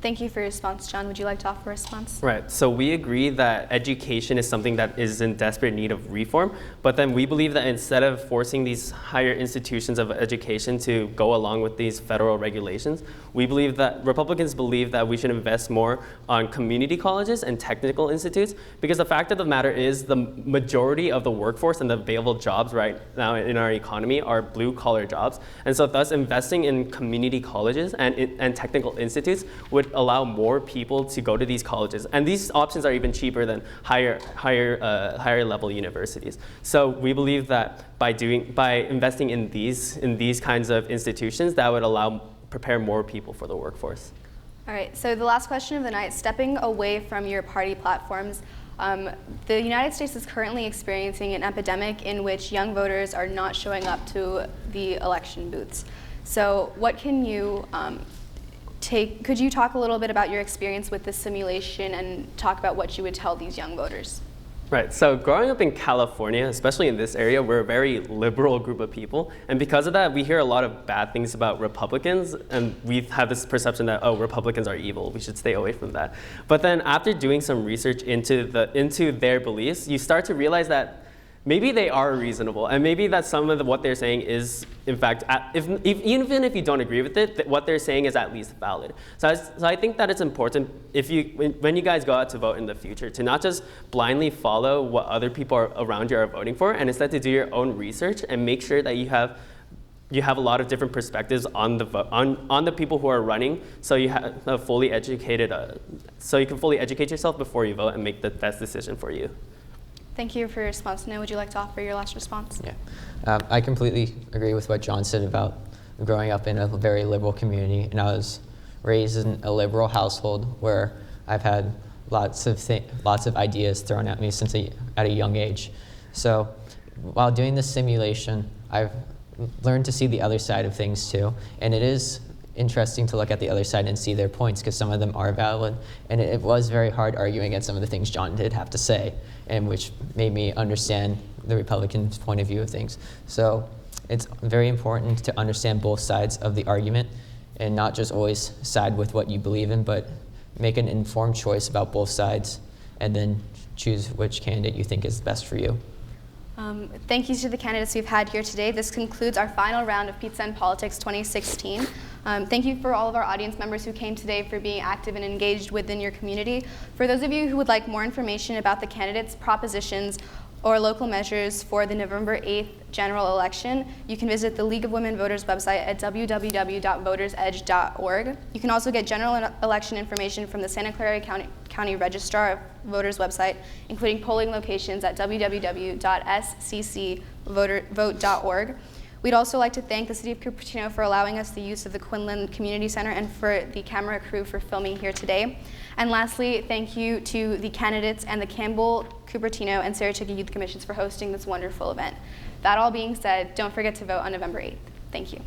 Thank you for your response. John, would you like to offer a response? Right, so we agree that education is something that is in desperate need of reform, but then we believe that instead of forcing these higher institutions of education to go along with these federal regulations, Republicans believe that we should invest more on community colleges and technical institutes, because the fact of the matter is the majority of the workforce and the available jobs right now in our economy are blue-collar jobs, and so thus investing in community colleges and technical institutes would allow more people to go to these colleges. And these options are even cheaper than higher level universities. So we believe that by investing in these kinds of institutions, that would prepare more people for the workforce. All right, so the last question of the night, stepping away from your party platforms, the United States is currently experiencing an epidemic in which young voters are not showing up to the election booths. So what can you could you talk a little bit about your experience with this simulation and talk about what you would tell these young voters? Right, so growing up in California, especially in this area, we're a very liberal group of people. And because of that, we hear a lot of bad things about Republicans. And we have this perception that, oh, Republicans are evil, we should stay away from that. But then after doing some research into their beliefs, you start to realize that maybe they are reasonable, and maybe that some of what they're saying is, in fact, even if you don't agree with it, what they're saying is at least valid. So I think that it's important when you guys go out to vote in the future to not just blindly follow what other people around you are voting for, and instead to do your own research and make sure that you have a lot of different perspectives on the people who are running, so you have so you can fully educate yourself before you vote and make the best decision for you. Thank you for your response. Noah, would you like to offer your last response? Yeah, I completely agree with what John said about growing up in a very liberal community, and I was raised in a liberal household where I've had lots of ideas thrown at me at a young age. So while doing this simulation, I've learned to see the other side of things too, and it is interesting to look at the other side and see their points because some of them are valid, and it was very hard arguing against some of the things John did have to say, and which made me understand the Republicans' point of view of things. So it's very important to understand both sides of the argument and not just always side with what you believe in, but make an informed choice about both sides and then choose which candidate you think is best for you. Thank you to the candidates we've had here today. This concludes our final round of Pizza and Politics 2016. Thank you for all of our audience members who came today for being active and engaged within your community. For those of you who would like more information about the candidates, propositions, or local measures for the November 8th general election, you can visit the League of Women Voters website at www.votersedge.org. You can also get general election information from the Santa Clara County Registrar of Voters website, including polling locations at www.sccvote.org. We'd also like to thank the City of Cupertino for allowing us the use of the Quinlan Community Center and for the camera crew for filming here today. And lastly, thank you to the candidates and the Campbell, Cupertino, and Saratoga Youth Commissions for hosting this wonderful event. That all being said, don't forget to vote on November 8th. Thank you.